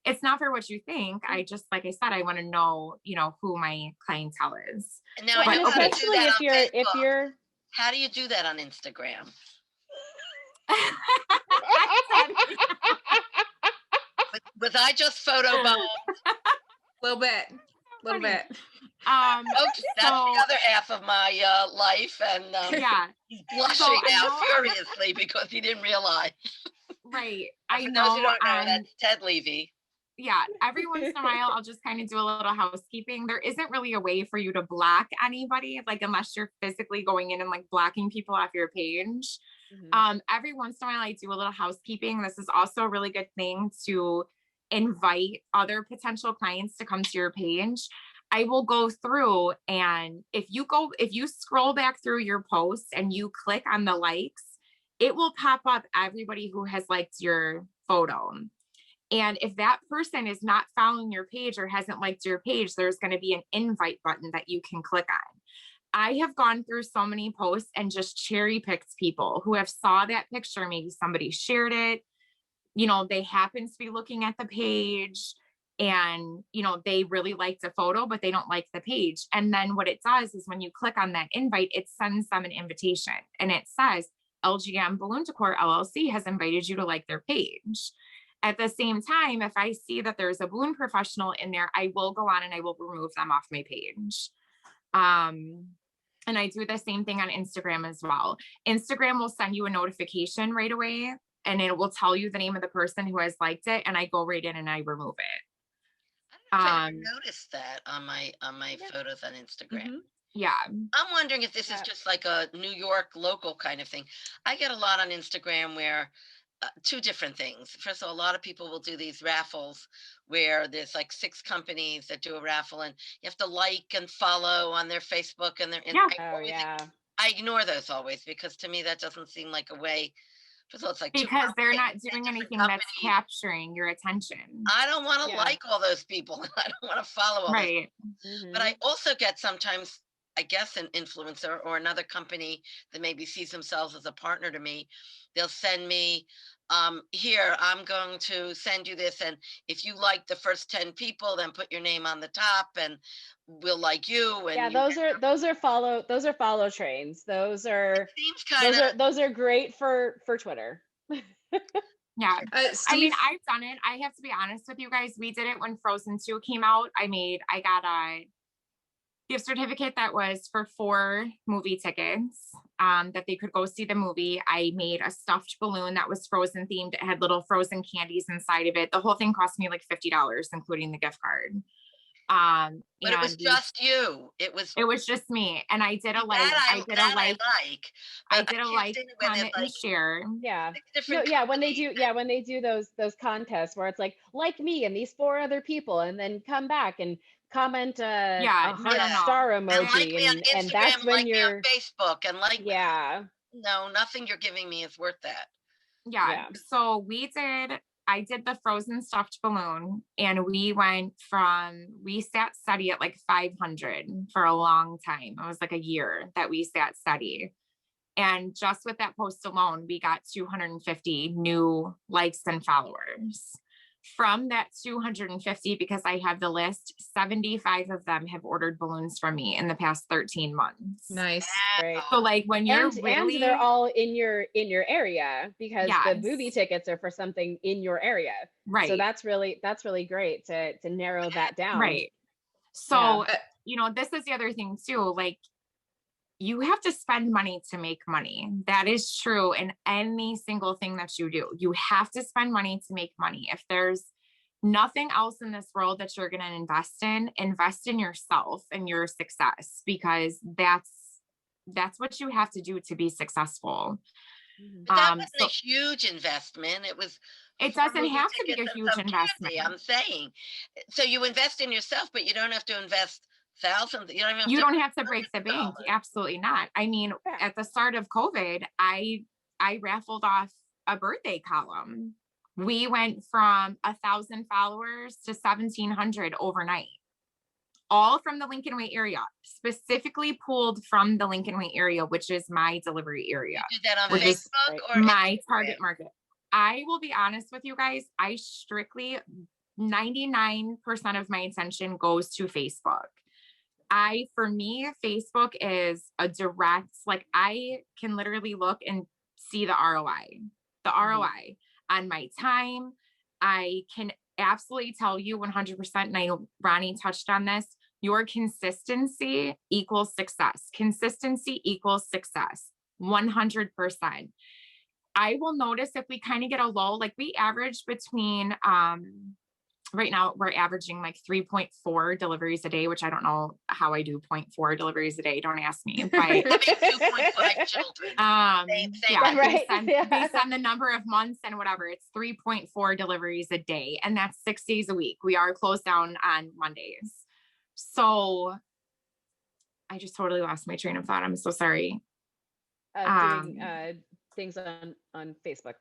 Speaker 3: it's not for what you think. I just, like I said, I want to know, who my clientele is.
Speaker 2: And now
Speaker 4: Well,
Speaker 2: I
Speaker 4: and
Speaker 2: know how to do
Speaker 4: especially
Speaker 2: that on
Speaker 4: if
Speaker 2: Facebook.
Speaker 4: you're
Speaker 2: How do you do that on Instagram? Was I just photobomb?
Speaker 1: Little bit. Little
Speaker 3: Funny.
Speaker 1: bit.
Speaker 2: Folks, that's the other half of my life, and
Speaker 3: Yeah.
Speaker 2: he's blushing
Speaker 3: So I
Speaker 2: now
Speaker 3: know-
Speaker 2: furiously because he didn't realize.
Speaker 3: Right.
Speaker 2: For
Speaker 3: I
Speaker 2: those who
Speaker 3: know.
Speaker 2: don't know, that's Ted Levy.
Speaker 3: Yeah. Every once in a while, I'll just kind of do a little housekeeping. There isn't really a way for you to block anybody, like unless you're physically going in and like blocking people off your page. Every once in a while, I do a little housekeeping. This is also a really good thing to invite other potential clients to come to your page. I will go through, and if you scroll back through your posts and you click on the likes, it will pop up everybody who has liked your photo. And if that person is not following your page or hasn't liked your page, there's going to be an invite button that you can click on. I have gone through so many posts and just cherry picked people who have saw that picture. Maybe somebody shared it. They happen to be looking at the page and, they really liked the photo, but they don't like the page. And then what it does is when you click on that invite, it sends them an invitation and it says LGM Balloon Decor LLC has invited you to like their page. At the same time, if I see that there's a balloon professional in there, I will go on and I will remove them off my page. And I do the same thing on Instagram as well. Instagram will send you a notification right away and it will tell you the name of the person who has liked it. And I go right in and I remove it.
Speaker 2: I never noticed that on my photos on Instagram.
Speaker 3: Yeah.
Speaker 2: I'm wondering if this is just like a New York local kind of thing. I get a lot on Instagram where two different things. First of all, a lot of people will do these raffles where there's like 6 companies that do a raffle and you have to like and follow on their Facebook and their I ignore those always because to me that doesn't seem like a way. First of all, it's like
Speaker 3: because they're not doing anything that's capturing your attention.
Speaker 2: I don't want to like all those people. I don't want to follow all
Speaker 3: right.
Speaker 2: But I also get sometimes, I guess, an influencer or another company that maybe sees themselves as a partner to me. They'll send me, here, I'm going to send you this. And if you like the first 10 people, then put your name on the top and we'll like you. And
Speaker 4: those are follow trains. Those are great for Twitter.
Speaker 3: Yeah.
Speaker 1: Steve?
Speaker 3: I mean, I've done it. I have to be honest with you guys. We did it when Frozen 2 came out. I got a gift certificate that was for 4 movie tickets that they could go see the movie. I made a stuffed balloon that was Frozen themed. It had little Frozen candies inside of it. The whole thing cost me like $50, including the gift card.
Speaker 2: But it was just you. It was
Speaker 3: just me. And I did a like, I did a like, comment and share.
Speaker 4: Yeah. No, yeah. When they do those contests where it's like me and these 4 other people, and then come back and comment a star emoji, and that's when you're
Speaker 2: on Facebook and no, nothing you're giving me is worth that.
Speaker 3: Yeah. So I did the Frozen stuffed balloon and we sat steady at like 500 for a long time. It was like a year that we sat steady. And just with that post alone, we got 250 new likes and followers. From that 250, because I have the list, 75 of them have ordered balloons from me in the past 13 months.
Speaker 1: Nice.
Speaker 4: Great.
Speaker 3: So like when you're
Speaker 4: and they're all in your area because the movie tickets are for something in your area.
Speaker 3: Right.
Speaker 4: So that's really great to narrow that down.
Speaker 3: Right. So, this is the other thing too, like you have to spend money to make money. That is true in any single thing that you do. You have to spend money to make money. If there's nothing else in this world that you're going to invest in yourself and your success, because that's what you have to do to be successful.
Speaker 2: But that
Speaker 3: Um,
Speaker 2: wasn't
Speaker 3: so
Speaker 2: a huge investment. It was
Speaker 3: it
Speaker 2: 4
Speaker 3: doesn't
Speaker 2: movie
Speaker 3: have to be
Speaker 2: tickets
Speaker 3: a
Speaker 2: and
Speaker 3: huge
Speaker 2: some candy,
Speaker 3: investment.
Speaker 2: I'm saying. So you invest in yourself, but you don't have to invest thousands. You don't even have
Speaker 3: You
Speaker 2: to
Speaker 3: don't have to break
Speaker 2: invest
Speaker 3: the bank.
Speaker 2: $100.
Speaker 3: Absolutely not. I mean,
Speaker 4: Yeah.
Speaker 3: at the start of COVID, I raffled off a birthday column. We went from 1,000 followers to 1,700 overnight, all from the Lincoln Way area, specifically pulled from the Lincoln Way area, which is my delivery area,
Speaker 2: You do that on
Speaker 3: which is
Speaker 2: Facebook or
Speaker 3: my
Speaker 2: Instagram?
Speaker 3: target market. I will be honest with you guys. I strictly 99% of my attention goes to Facebook. For me, Facebook is a direct, like I can literally look and see the ROI on my time. I can absolutely tell you 100%, and I know Ronnie touched on this, your consistency equals success. Consistency equals success, 100%. I will notice if we kind of get a lull, like we average between, right now we're averaging like 3.4 deliveries a day, which I don't know how I do 0.4 deliveries a day. Don't ask me. But
Speaker 2: Having 2.5 children. Same
Speaker 3: yeah,
Speaker 4: Right.
Speaker 3: based on the number of months and whatever, it's 3.4 deliveries a day. And that's 6 days a week. We are closed down on Mondays. So I just totally lost my train of thought. I'm so sorry.
Speaker 4: Doing things on Facebook.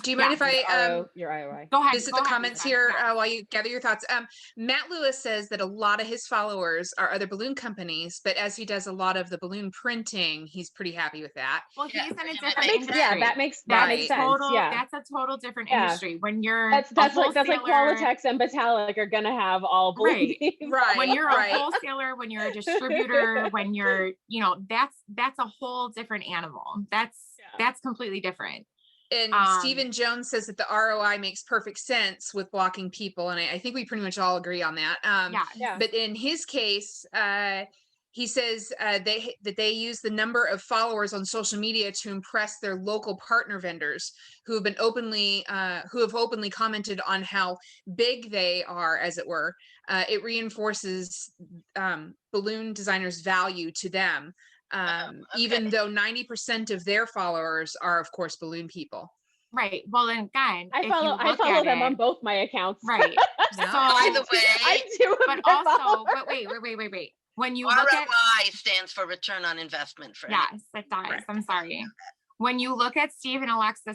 Speaker 1: Do you mind if I
Speaker 4: Your ROI.
Speaker 3: Go ahead.
Speaker 1: visit
Speaker 3: go
Speaker 1: the
Speaker 3: ahead,
Speaker 1: comments
Speaker 3: Lisa.
Speaker 1: here
Speaker 3: Yeah.
Speaker 1: while you gather your thoughts? Matt Lewis says that a lot of his followers are other balloon companies, but as he does a lot of the balloon printing, he's pretty happy with that.
Speaker 3: Well,
Speaker 2: Yeah,
Speaker 3: he's in a
Speaker 2: for him, it
Speaker 3: different
Speaker 2: makes
Speaker 3: industry.
Speaker 2: sense.
Speaker 4: that makes
Speaker 1: Right.
Speaker 4: sense.
Speaker 3: Total,
Speaker 4: Yeah.
Speaker 3: that's a total different
Speaker 4: Yeah.
Speaker 3: industry. When you're
Speaker 4: That's like Qualitex and Metallic are gonna have all balloon
Speaker 3: Right.
Speaker 4: themes.
Speaker 1: Right.
Speaker 3: when you're
Speaker 1: right.
Speaker 3: a wholesaler, when you're a distributor, when you're, that's a whole different animal. That's completely different.
Speaker 1: And Stephen Jones says that the ROI makes perfect sense with blocking people. And I think we pretty much all agree on that.
Speaker 3: Yeah.
Speaker 1: But in his case, he says that they use the number of followers on social media to impress their local partner vendors who have openly commented on how big they are, as it were. It reinforces balloon designers' value to them. Even though 90% of their followers are, of course, balloon people.
Speaker 3: Right. Well, then again,
Speaker 4: I follow them on both my accounts.
Speaker 3: Right.
Speaker 1: Yeah.
Speaker 3: So,
Speaker 2: By the way,
Speaker 4: I do,
Speaker 3: but also, but wait. When you look at
Speaker 2: ROI stands for return on investment for
Speaker 3: yes, it does.
Speaker 1: Right.
Speaker 3: I'm sorry. When you look at Steve and Alexa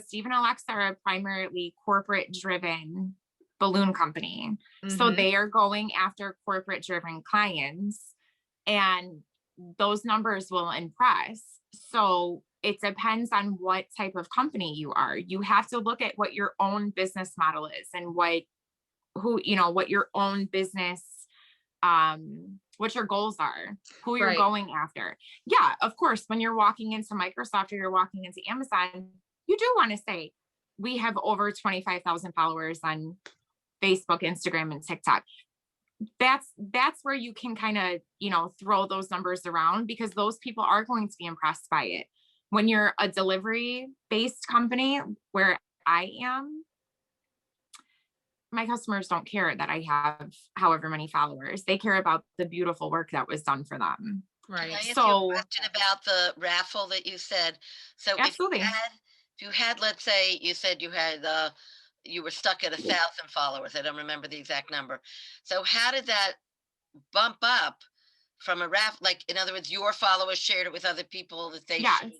Speaker 3: are a primarily corporate driven balloon company. So
Speaker 1: Mhm.
Speaker 3: they are going after corporate driven clients, and those numbers will impress. So it depends on what type of company you are. You have to look at what your own business model is and what your own business, what your goals are, who you're
Speaker 1: Right.
Speaker 3: going after. Yeah, of course, when you're walking into Microsoft or you're walking into Amazon, you do want to say, we have over 25,000 followers on Facebook, Instagram, and TikTok. That's where you can kind of, throw those numbers around, because those people are going to be impressed by it. When you're a delivery based company where I am, my customers don't care that I have however many followers. They care about the beautiful work that was done for them.
Speaker 1: Right.
Speaker 2: Can I ask you a
Speaker 3: So
Speaker 2: question about the raffle that you said? So
Speaker 3: absolutely.
Speaker 2: if you had, let's say you said you had, you were stuck at 1,000 followers. I don't remember the exact number. So how did that bump up from a raffle? Like, in other words, your followers shared it with other people that they
Speaker 3: Yes.
Speaker 2: shared.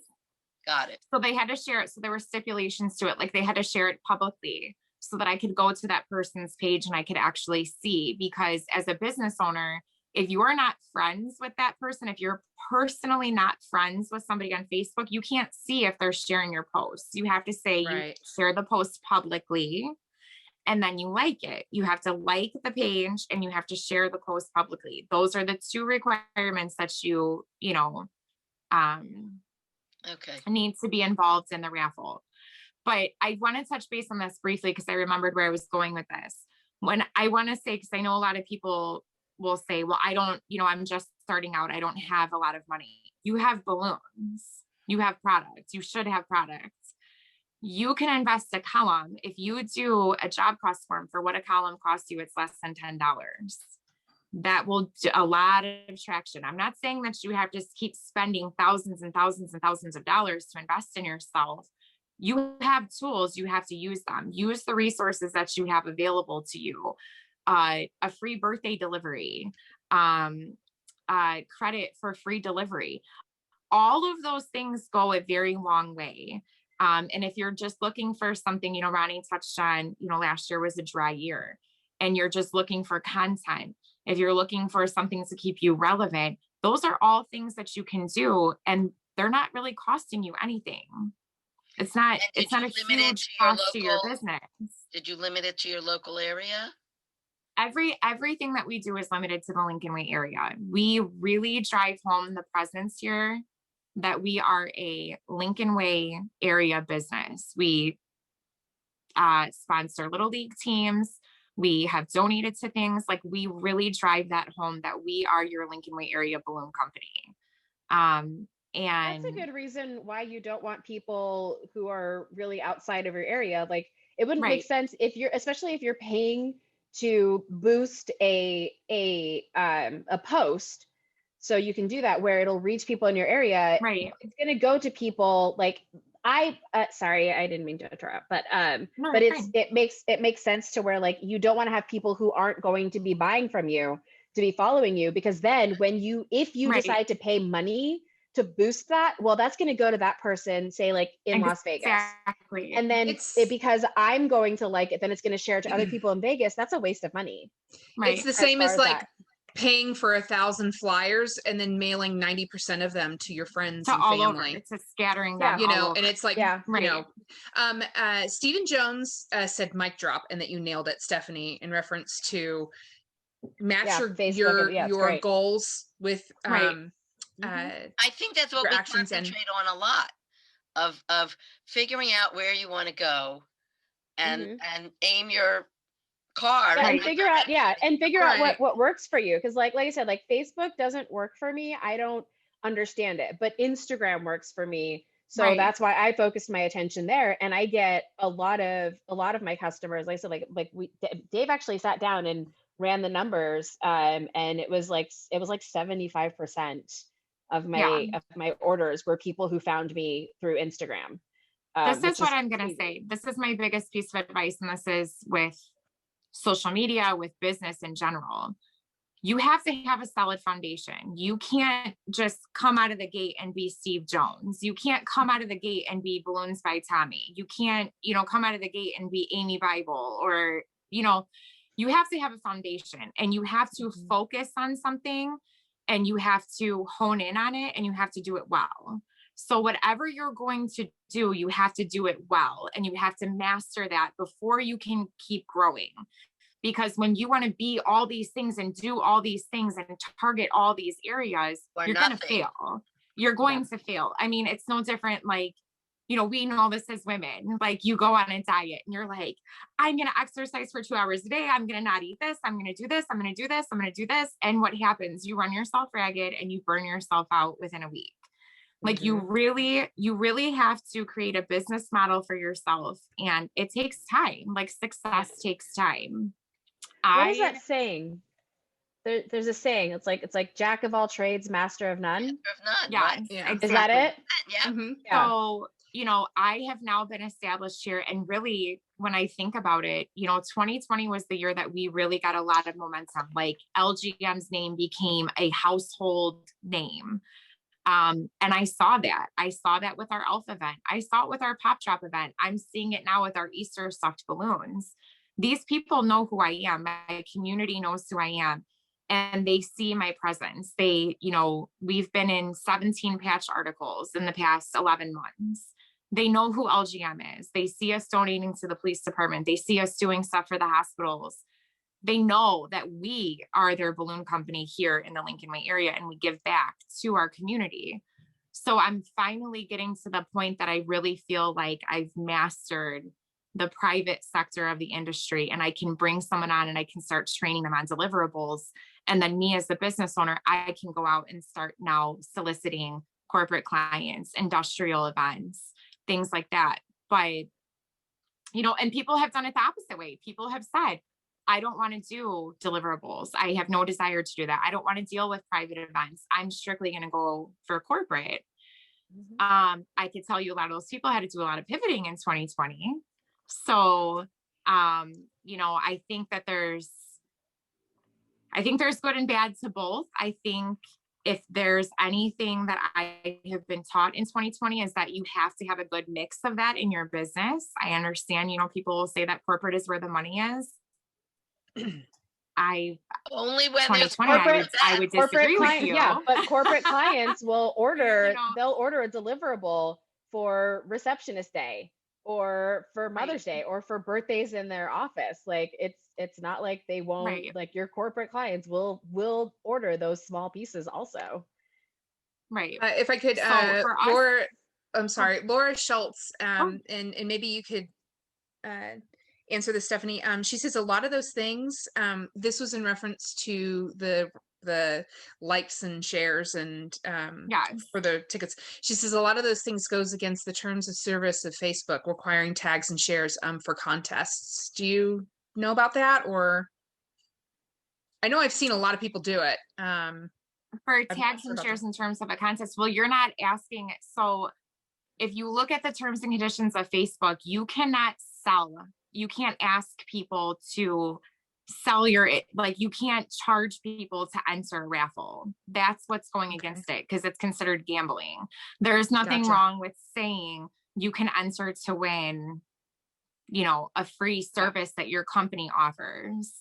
Speaker 2: Got it.
Speaker 3: So they had to share it. So there were stipulations to it. Like they had to share it publicly so that I could go to that person's page and I could actually see, because as a business owner, if you're not friends with that person, if you're personally not friends with somebody on Facebook, you can't see if they're sharing your posts. You have to say you
Speaker 1: Right.
Speaker 3: share the post publicly, and then you like it. You have to like the page and you have to share the post publicly. Those are the two requirements that you
Speaker 2: Okay.
Speaker 3: need to be involved in the raffle. But I want to touch base on this briefly because I remembered where I was going with this. When I want to say, because I know a lot of people will say, well, I don't, I'm just starting out. I don't have a lot of money. You have balloons, you have products, you should have products. You can invest a column. If you do a job cost form for what a column costs you, it's less than $10. That will do a lot of traction. I'm not saying that you have to keep spending thousands and thousands and thousands of dollars to invest in yourself, you have tools, you have to use them. Use the resources that you have available to you. A free birthday delivery, credit for free delivery. All of those things go a very long way. And if you're just looking for something, Ronnie touched on, last year was a dry year and you're just looking for content. If you're looking for something to keep you relevant, those are all things that you can do. And they're not really costing you anything. It's not a huge cost to your business.
Speaker 2: Did you limit it to your local area?
Speaker 3: Everything that we do is limited to the Lincoln Way area. We really drive home the presence here that we are a Lincoln Way area business. We sponsor little league teams. We have donated to things. Like, we really drive that home that we are your Lincoln Way area balloon company. And
Speaker 4: that's a good reason why you don't want people who are really outside of your area. Like, it wouldn't make sense especially if you're paying to boost a post, so you can do that where it'll reach people in your area.
Speaker 3: Right.
Speaker 4: It's going to go to people like sorry, I didn't mean to interrupt, but it makes sense to where, like, you don't want to have people who aren't going to be buying from you to be following you, because then if you decide to pay money to boost that, well, that's going to go to that person, say, like, in Las Vegas.
Speaker 3: Exactly.
Speaker 4: And then because I'm going to like it, then it's going to share it to other people in Vegas. That's a waste of money.
Speaker 3: Right.
Speaker 1: It's the same as like paying for 1,000 flyers and then mailing 90% of them to your friends and
Speaker 3: all
Speaker 1: family.
Speaker 3: Over. It's a scattering them,
Speaker 1: and it's like, Stephen Jones said mic drop, and that you nailed it, Stephanie, in reference to match your goals with
Speaker 2: I think that's what we concentrate on a lot, of figuring out where you want to go and aim your car.
Speaker 4: And figure out what works for you. Because like I said, like, Facebook doesn't work for me. I don't understand it, but Instagram works for me. So that's why I focused my attention there. And I get a lot of my customers, like I said, Dave actually sat down and ran the numbers. And it was like 75% of my orders were people who found me through Instagram.
Speaker 3: This is what I'm going to say. This is my biggest piece of advice. And this is with social media, with business in general. You have to have a solid foundation. You can't just come out of the gate and be Steve Jones. You can't come out of the gate and be Balloons by Tommy. You can't, come out of the gate and be Amy Bible, or, you have to have a foundation, and you have to focus on something, and you have to hone in on it, and you have to do it well. So whatever you're going to do, you have to do it well, and you have to master that before you can keep growing. Because when you want to be all these things and do all these things and target all these areas, you're going to fail. You're going to fail. I mean, it's no different. Like, we know this as women. Like, you go on a diet and you're like, I'm going to exercise for 2 hours a day. I'm going to not eat this. I'm going to do this. I'm going to do this. I'm going to do this. And what happens? You run yourself ragged and you burn yourself out within a week. Like, you really have to create a business model for yourself. And it takes time. Like, success takes time.
Speaker 4: What is that saying? There's a saying. It's like jack of all trades, master of none.
Speaker 3: Yeah,
Speaker 2: right?
Speaker 3: Exactly.
Speaker 4: Is that it?
Speaker 2: Yeah.
Speaker 3: Mm-hmm. Yeah. So, I have now been established here, and really, when I think about it, 2020 was the year that we really got a lot of momentum. Like, LGM's name became a household name. And I saw that with our Elf event. I saw it with our Pop Drop event. I'm seeing it now with our Easter stuffed balloons. These people know who I am. My community knows who I am, and they see my presence. We've been in 17 patch articles in the past 11 months. They know who LGM is. They see us donating to the police department. They see us doing stuff for the hospitals. They know that we are their balloon company here in the Lincoln Way area, and we give back to our community. So I'm finally getting to the point that I really feel like I've mastered the private sector of the industry, and I can bring someone on and I can start training them on deliverables. And then me as the business owner, I can go out and start now soliciting corporate clients, industrial events, things like that. But, and people have done it the opposite way. People have said, I don't want to do deliverables. I have no desire to do that. I don't want to deal with private events. I'm strictly going to go for corporate. I could tell you a lot of those people had to do a lot of pivoting in 2020. So, you know, I think there's good and bad to both. I think if there's anything that I have been taught in 2020 is that you have to have a good mix of that in your business. I understand, you know, people will say that corporate is where the money is.
Speaker 2: Only when there's
Speaker 3: 2020, I would disagree with you.
Speaker 4: Yeah, but corporate clients will order,
Speaker 3: You know,
Speaker 4: they'll order a deliverable for receptionist day or for Mother's Day or for birthdays in their office. Like it's not like they won't, like your corporate clients will order those small pieces also.
Speaker 3: Right.
Speaker 1: If I could,
Speaker 3: So for us-
Speaker 1: Laura, I'm sorry, Laura Schultz, and maybe you could answer this, Stephanie. She says a lot of those things, this was in reference to the likes and shares and for the tickets. She says a lot of those things goes against the terms of service of Facebook, requiring tags and shares for contests. Do you know about that? Or I know I've seen a lot of people do it.
Speaker 3: For tags and shares in terms of a contest, well, you're not asking. So if you look at the terms and conditions of Facebook, you cannot sell. You can't ask people to sell you can't charge people to enter a raffle. That's what's going against it, because it's considered gambling. There's nothing wrong with saying you can enter to win, you know, a free service that your company offers.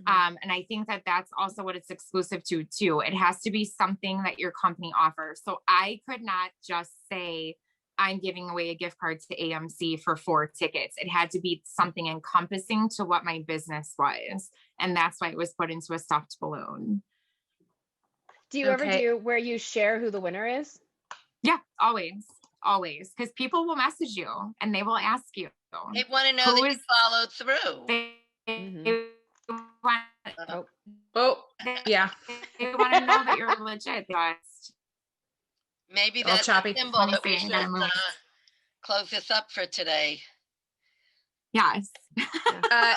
Speaker 3: And I think that that's also what it's exclusive to too. It has to be something that your company offers. So I could not just say, I'm giving away a gift card to AMC for 4 tickets. It had to be something encompassing to what my business was. And that's why it was put into a stuffed balloon.
Speaker 4: Do you ever do where you share who the winner is?
Speaker 3: Yeah, always. Because people will message you and they will ask you.
Speaker 2: They want to know that you followed through.
Speaker 3: They
Speaker 1: yeah.
Speaker 3: They want to know that you're legit.
Speaker 2: Maybe that's a symbol that we should close this up for today.
Speaker 3: Yes.
Speaker 2: A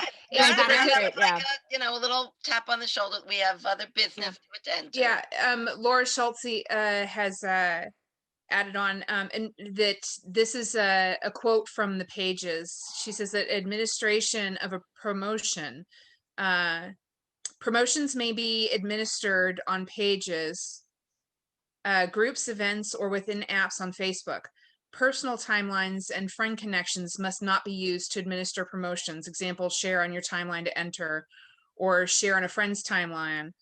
Speaker 2: little tap on the shoulder. We have other business to attend to.
Speaker 1: Yeah. Laura Schultz has added on, and that this is a quote from the pages. She says that administration of a promotion, promotions may be administered on pages, groups, events, or within apps on Facebook. Personal timelines and friend connections must not be used to administer promotions. Example, share on your timeline to enter, or share on a friend's timeline,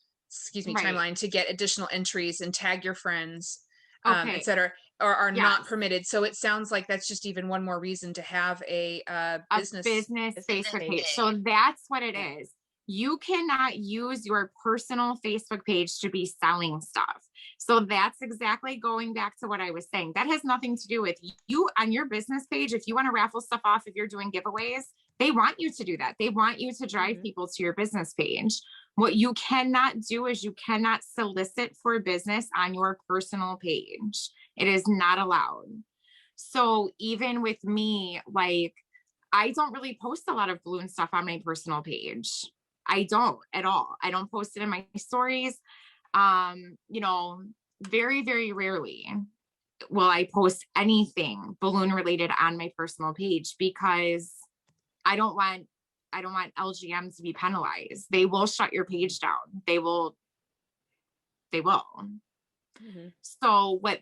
Speaker 1: timeline to get additional entries, and tag your friends, etc., or are not permitted. So it sounds like that's just even one more reason to have a business
Speaker 3: Facebook page. So that's what it is. You cannot use your personal Facebook page to be selling stuff. So that's exactly going back to what I was saying. That has nothing to do with you on your business page. If you want to raffle stuff off, if you're doing giveaways, they want you to do that. They want you to drive people to your business page. What you cannot do is you cannot solicit for business on your personal page. It is not allowed. So even with me, like, I don't really post a lot of balloon stuff on my personal page. I don't at all. I don't post it in my stories. Very, very rarely will I post anything balloon related on my personal page, because I don't want LGM to be penalized. They will shut your page down. They will. So that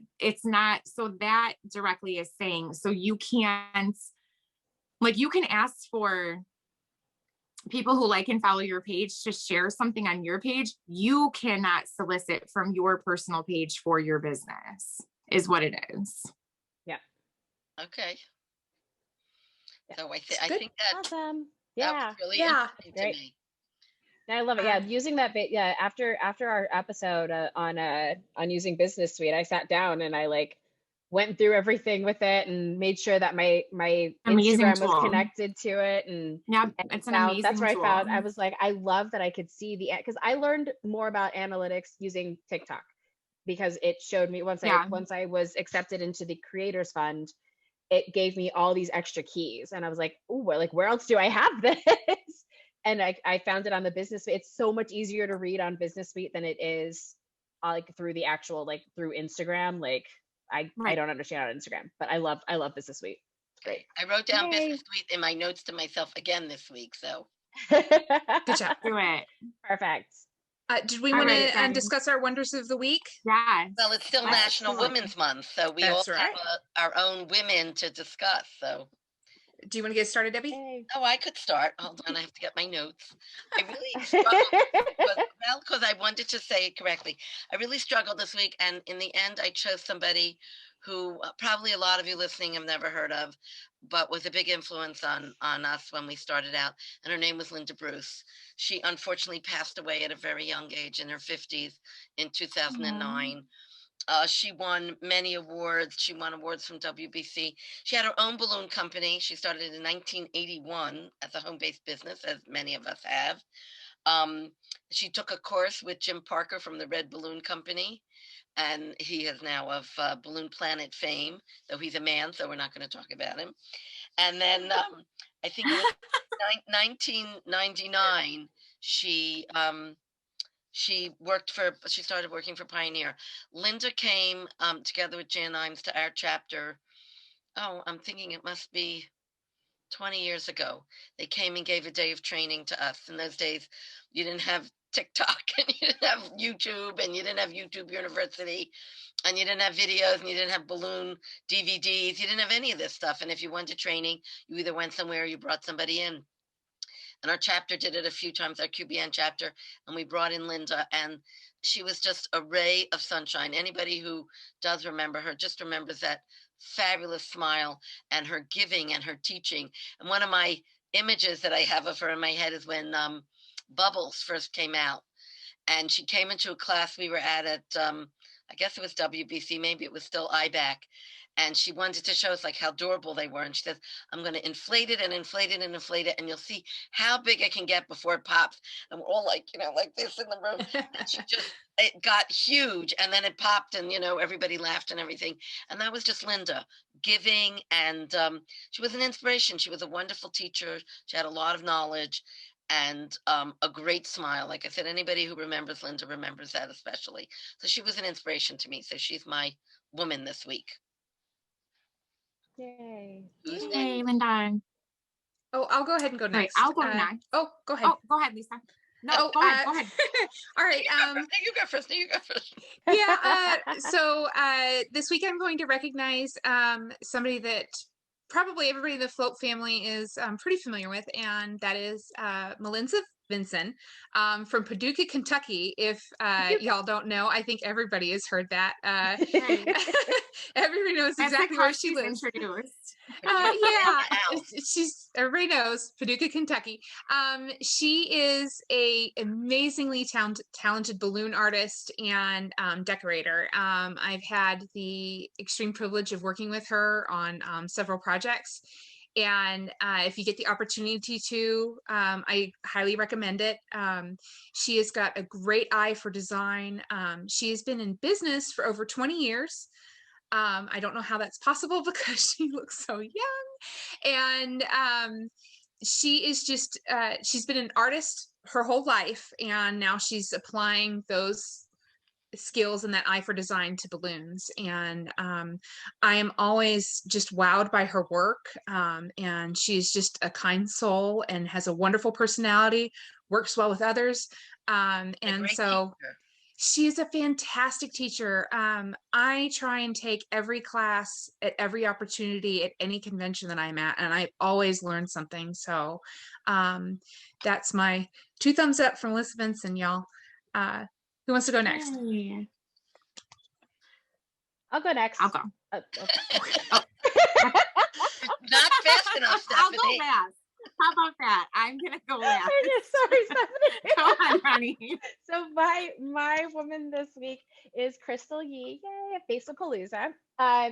Speaker 3: directly is saying, so you can't, like, you can ask for people who like and follow your page to share something on your page. You cannot solicit from your personal page for your business, is what it is.
Speaker 4: Yeah.
Speaker 2: Okay. So I think that's
Speaker 4: awesome.
Speaker 2: That was really interesting to me.
Speaker 4: I love it. Yeah, using that bit. Yeah, after our episode on using Business Suite, I sat down and I went through everything with it and made sure that my Instagram was connected to it. And
Speaker 3: it's an amazing
Speaker 4: that's where
Speaker 3: tool.
Speaker 4: I found, I was like, I love that I could see because I learned more about analytics using TikTok, because it showed me once I was accepted into the Creators Fund, it gave me all these extra keys. And I was like, oh, where else do I have this? And I found it on the Business Suite. It's so much easier to read on Business Suite than it is through the actual, through Instagram. I
Speaker 3: Right.
Speaker 4: don't understand on Instagram, but I love Business Suite. It's great.
Speaker 2: I wrote down
Speaker 4: Yay.
Speaker 2: Business Suite in my notes to myself again this week. So
Speaker 1: Good job.
Speaker 3: Do it.
Speaker 4: Perfect.
Speaker 1: Did we
Speaker 3: All
Speaker 1: want
Speaker 3: right,
Speaker 1: to
Speaker 3: then.
Speaker 1: discuss our wonders of the week?
Speaker 3: Yes.
Speaker 2: well, it's still
Speaker 3: Let's
Speaker 2: National
Speaker 3: do it.
Speaker 2: Women's Month, so we
Speaker 1: That's
Speaker 2: all
Speaker 1: right.
Speaker 2: have our own women to discuss. So
Speaker 1: Do you want to get started, Debbie?
Speaker 4: Yay.
Speaker 2: oh, I could start. Hold on, I have to get my notes. I really struggled, because I wanted to say it correctly. I really struggled this week, and in the end, I chose somebody who probably a lot of you listening have never heard of, but was a big influence on us when we started out. And her name was Linda Bruce. She unfortunately passed away at a very young age, in her 50s, in 2009. She won many awards. She won awards from WBC. She had her own balloon company. She started in 1981 as a home-based business, as many of us have. She took a course with Jim Parker from the Red Balloon Company, and he is now of Balloon Planet fame, though he's a man, so we're not going to talk about him. And then I think it was 1999, she started working for Pioneer. Linda came together with Jan Imes to our chapter. Oh, I'm thinking it must be 20 years ago. They came and gave a day of training to us. In those days, you didn't have TikTok, and you didn't have YouTube, and you didn't have YouTube University, and you didn't have videos, and you didn't have balloon DVDs. You didn't have any of this stuff. And if you went to training, you either went somewhere or you brought somebody in. And our chapter did it a few times, our QBN chapter, and we brought in Linda, and she was just a ray of sunshine. Anybody who does remember her just remembers that fabulous smile and her giving and her teaching. And one of my images that I have of her in my head is when Bubbles first came out, and she came into a class we were at I guess it was WBC, maybe it was still IBAC. And she wanted to show us like how adorable they were. And she says, I'm going to inflate it and inflate it and inflate it. And you'll see how big it can get before it pops. And we're all like, like this in the room. And it got huge. And then it popped, and, everybody laughed and everything. And that was just Linda giving. And she was an inspiration. She was a wonderful teacher. She had a lot of knowledge and a great smile. Like I said, anybody who remembers Linda remembers that especially. So she was an inspiration to me. So she's my woman this week.
Speaker 4: Yay.
Speaker 2: Who's next?
Speaker 3: Hey, Linda.
Speaker 1: Oh, I'll go ahead and go
Speaker 3: Right,
Speaker 1: next.
Speaker 3: I'll go next.
Speaker 1: Oh, go ahead.
Speaker 3: Oh, go ahead, Lisa. No, go ahead. Go ahead.
Speaker 1: All right.
Speaker 2: You go first. You go first.
Speaker 1: Yeah. So this week I'm going to recognize somebody that probably everybody in the Float family is pretty familiar with, and that is Melinda Vinson from Paducah, Kentucky. If y'all don't know, I think everybody has heard that. Everybody knows exactly where she lives.
Speaker 3: Introduced.
Speaker 1: Yeah, everybody knows Paducah, Kentucky. She is a amazingly talented balloon artist and decorator. I've had the extreme privilege of working with her on several projects. And if you get the opportunity to, I highly recommend it. She has got a great eye for design. She has been in business for over 20 years. I don't know how that's possible because she looks so young. And she is just, she's been an artist her whole life. And now she's applying those skills and that eye for design to balloons. And I am always just wowed by her work. And she's just a kind soul and has a wonderful personality, works well with others. And so
Speaker 2: teacher.
Speaker 1: She's a fantastic teacher. I try and take every class at every opportunity at any convention that I'm at, and I always learn something. So that's my 2 thumbs up from Liz Vinson, y'all. Who wants to go next?
Speaker 3: Hey.
Speaker 4: I'll go next.
Speaker 3: I'll go.
Speaker 2: Not fast enough, Stephanie.
Speaker 3: I'll go last. How about that? I'm gonna go last.
Speaker 4: Sorry, Stephanie.
Speaker 3: Go on, Ronnie.
Speaker 4: So my woman this week is Crystal Yee. Yay, Facepalooza.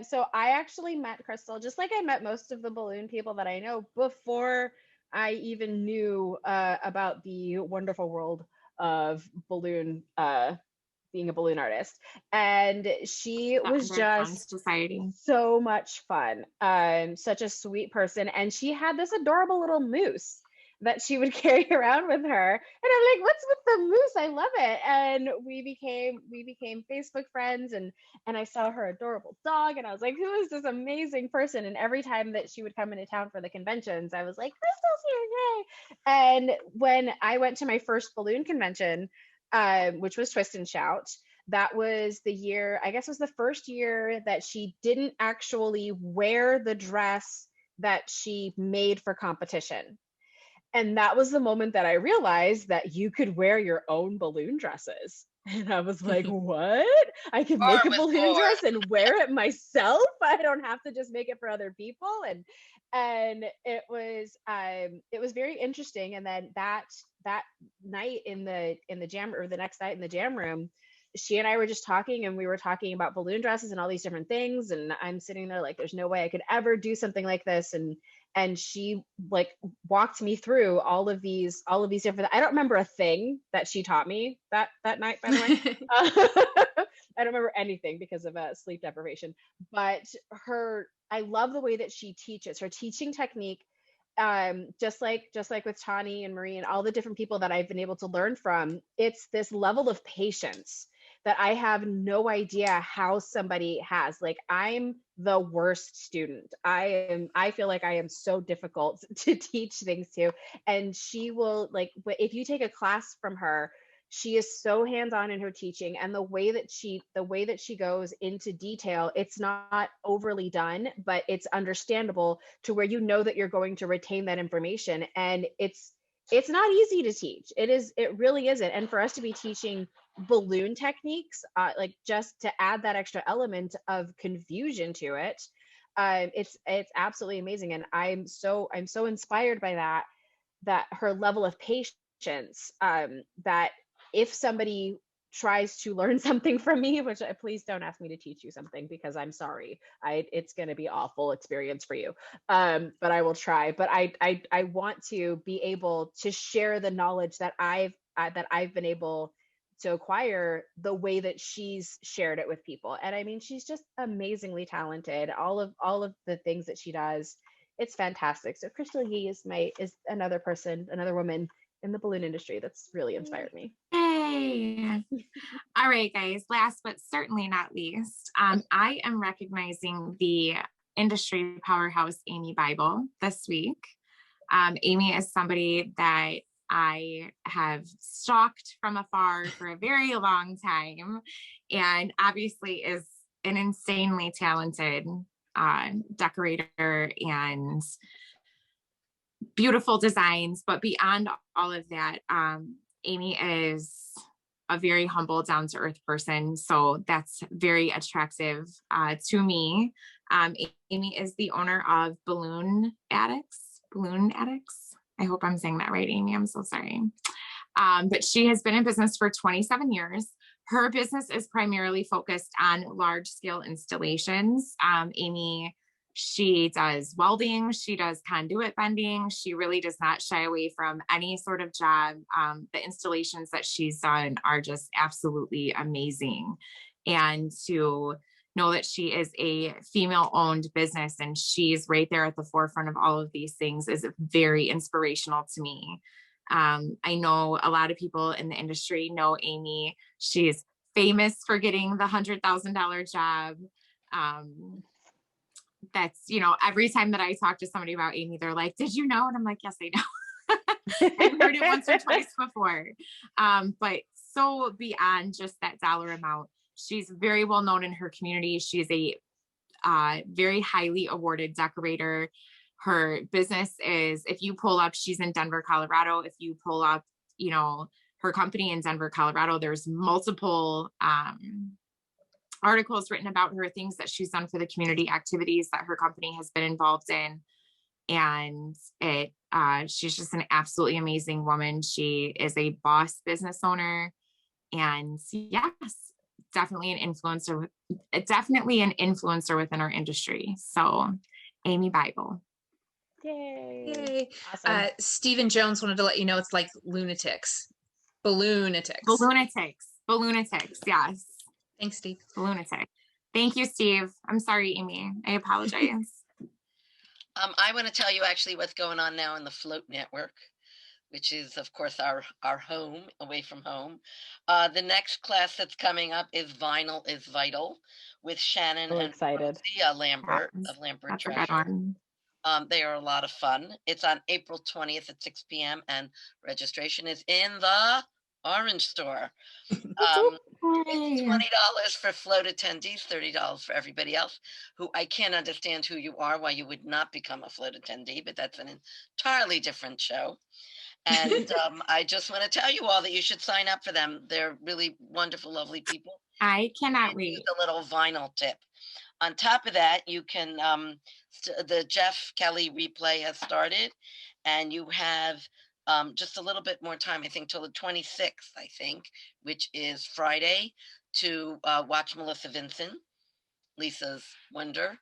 Speaker 4: So I actually met Crystal, just like I met most of the balloon people that I know, before I even knew about the wonderful world of balloon, being a balloon artist. And she was just
Speaker 3: society.
Speaker 4: so much fun. Such a sweet person. And she had this adorable little moose that she would carry around with her. And I'm like, what's with the moose? I love it. And we became Facebook friends, and I saw her adorable dog, and I was like, who is this amazing person? And every time that she would come into town for the conventions, I was like, Crystal's here, yay. And when I went to my first balloon convention, which was Twist and Shout, that was the year, I guess it was the first year that she didn't actually wear the dress that she made for competition. And that was the moment that I realized that you could wear your own balloon dresses. And I was like, what? I can make a balloon dress and wear it myself. I don't have to just make it for other people. And it was very interesting. And then that night in the jam, or the next night in the jam room, she and I were just talking, and we were talking about balloon dresses and all these different things. And I'm sitting there like, there's no way I could ever do something like this. And she like walked me through all of these different, I don't remember a thing that she taught me that night, by the way. I don't remember anything because of sleep deprivation, but I love the way that she teaches. Her teaching technique, just like with Tani and Marie and all the different people that I've been able to learn from, it's this level of patience that I have no idea how somebody has. Like, I'm the worst student. I feel like I am so difficult to teach things to. And she will, like, if you take a class from her, she is so hands-on in her teaching, and the way that she goes into detail, it's not overly done, but it's understandable to where you know that you're going to retain that information. And it's not easy to teach. It really isn't. And for us to be teaching balloon techniques, like, just to add that extra element of confusion to it, it's absolutely amazing. And I'm so inspired by that her level of patience, that if somebody tries to learn something from me, which please don't ask me to teach you something, because I'm sorry, it's going to be awful experience for you. But I will try. But I want to be able to share the knowledge that I've been able to acquire the way that she's shared it with people. And I mean, she's just amazingly talented. All of the things that she does, it's fantastic. So Crystal Yee is another woman in the balloon industry that's really inspired me.
Speaker 3: Hey. All right, guys, last but certainly not least, I am recognizing the industry powerhouse, Amy Bible, this week. Amy is somebody that I have stalked from afar for a very long time, and obviously is an insanely talented decorator and beautiful designs. But beyond all of that, Amy is a very humble, down-to-earth person. So that's very attractive to me. Amy is the owner of Balloon Addicts. I hope I'm saying that right, Amy. I'm so sorry. But she has been in business for 27 years. Her business is primarily focused on large-scale installations. Amy, she does welding, she does conduit bending. She really does not shy away from any sort of job. The installations that she's done are just absolutely amazing. And to know that she is a female-owned business and she's right there at the forefront of all of these things is very inspirational to me. I know a lot of people in the industry know Amy. She's famous for getting the $100,000 job. That's, every time that I talk to somebody about Amy, they're like, did you know? And I'm like, yes, I know. I've heard it once or twice before. But so beyond just that dollar amount, she's very well known in her community. She's a very highly awarded decorator. Her business is, if you pull up, she's in Denver, Colorado. If you pull up, her company in Denver, Colorado, there's multiple articles written about her, things that she's done for the community, activities that her company has been involved in. And she's just an absolutely amazing woman. She is a boss business owner, and yes, definitely an influencer within our industry. So Amy Bible.
Speaker 4: Yay. Awesome.
Speaker 1: Stephen Jones wanted to let you know it's like lunatics. Balloonatics. Yes. Thanks, Steve.
Speaker 3: Lunatic. Thank you, Steve. I'm sorry, Amy. I apologize.
Speaker 2: I want to tell you actually what's going on now in the Float Network. which is, of course, our home, away from home. The next class that's coming up is Vinyl is Vital with Shannon
Speaker 4: So
Speaker 2: and
Speaker 4: excited.
Speaker 2: Rosie Lambert
Speaker 3: Yes,
Speaker 2: of Lambert
Speaker 3: that's a good
Speaker 2: Treasure.
Speaker 3: one.
Speaker 2: They are a lot of fun. It's on April 20th at 6 p.m. and registration is in the Orange Store. It's
Speaker 3: Yay.
Speaker 2: $20 for float attendees, $30 for everybody else, who I can't understand who you are, why you would not become a float attendee, but that's an entirely different show. And I just want to tell you all that you should sign up for them. They're really wonderful, lovely people.
Speaker 3: I cannot
Speaker 2: And
Speaker 3: wait.
Speaker 2: a little vinyl tip. On top of that, you can, the Jeff Kelly replay has started, and you have just a little bit more time, I think, till the 26th, I think, which is Friday, to watch Melissa Vinson, Lisa's Wonder.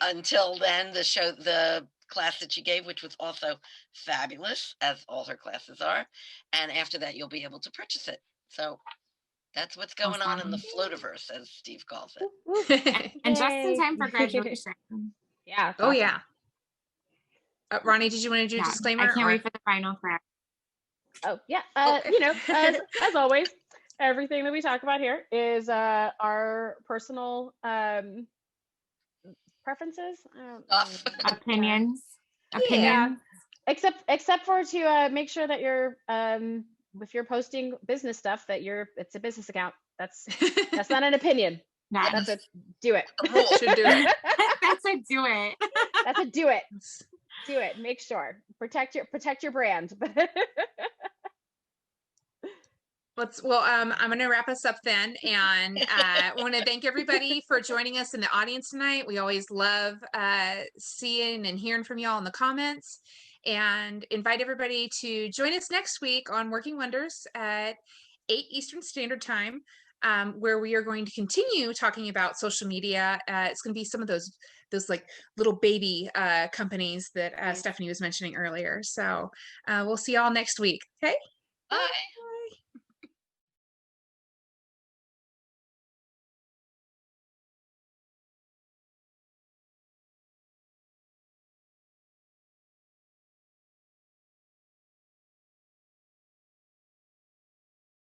Speaker 2: Until then, the class that she gave, which was also fabulous, as all her classes are. And after that, you'll be able to purchase it. So that's what's going on in the floativerse, as Steve calls it.
Speaker 3: And just in
Speaker 4: Yay.
Speaker 3: time for graduation.
Speaker 4: Yeah.
Speaker 1: Oh
Speaker 4: awesome.
Speaker 1: yeah. Ronnie, did you want to do a
Speaker 3: Yeah,
Speaker 1: disclaimer?
Speaker 3: I can't
Speaker 1: or-
Speaker 3: wait for the final class.
Speaker 4: Oh yeah.
Speaker 1: Okay.
Speaker 4: You know, as always, everything that we talk about here is our personal preferences.
Speaker 2: Off.
Speaker 3: Opinions.
Speaker 1: Yeah.
Speaker 4: Except for to make sure that you're if you're posting business stuff that it's a business account. That's not an opinion.
Speaker 3: Yeah.
Speaker 4: That's a do it.
Speaker 1: Should do it.
Speaker 3: That's a do it.
Speaker 4: That's a do it. Do it. Make sure. Protect your brand.
Speaker 1: I'm going to wrap us up then, and I want to thank everybody for joining us in the audience tonight. We always love seeing and hearing from y'all in the comments, and invite everybody to join us next week on Working Wonders at 8 Eastern Standard Time, where we are going to continue talking about social media. It's going to be some of those like little baby companies that Stephanie was mentioning earlier. So we'll see y'all next week. Okay.
Speaker 2: Bye.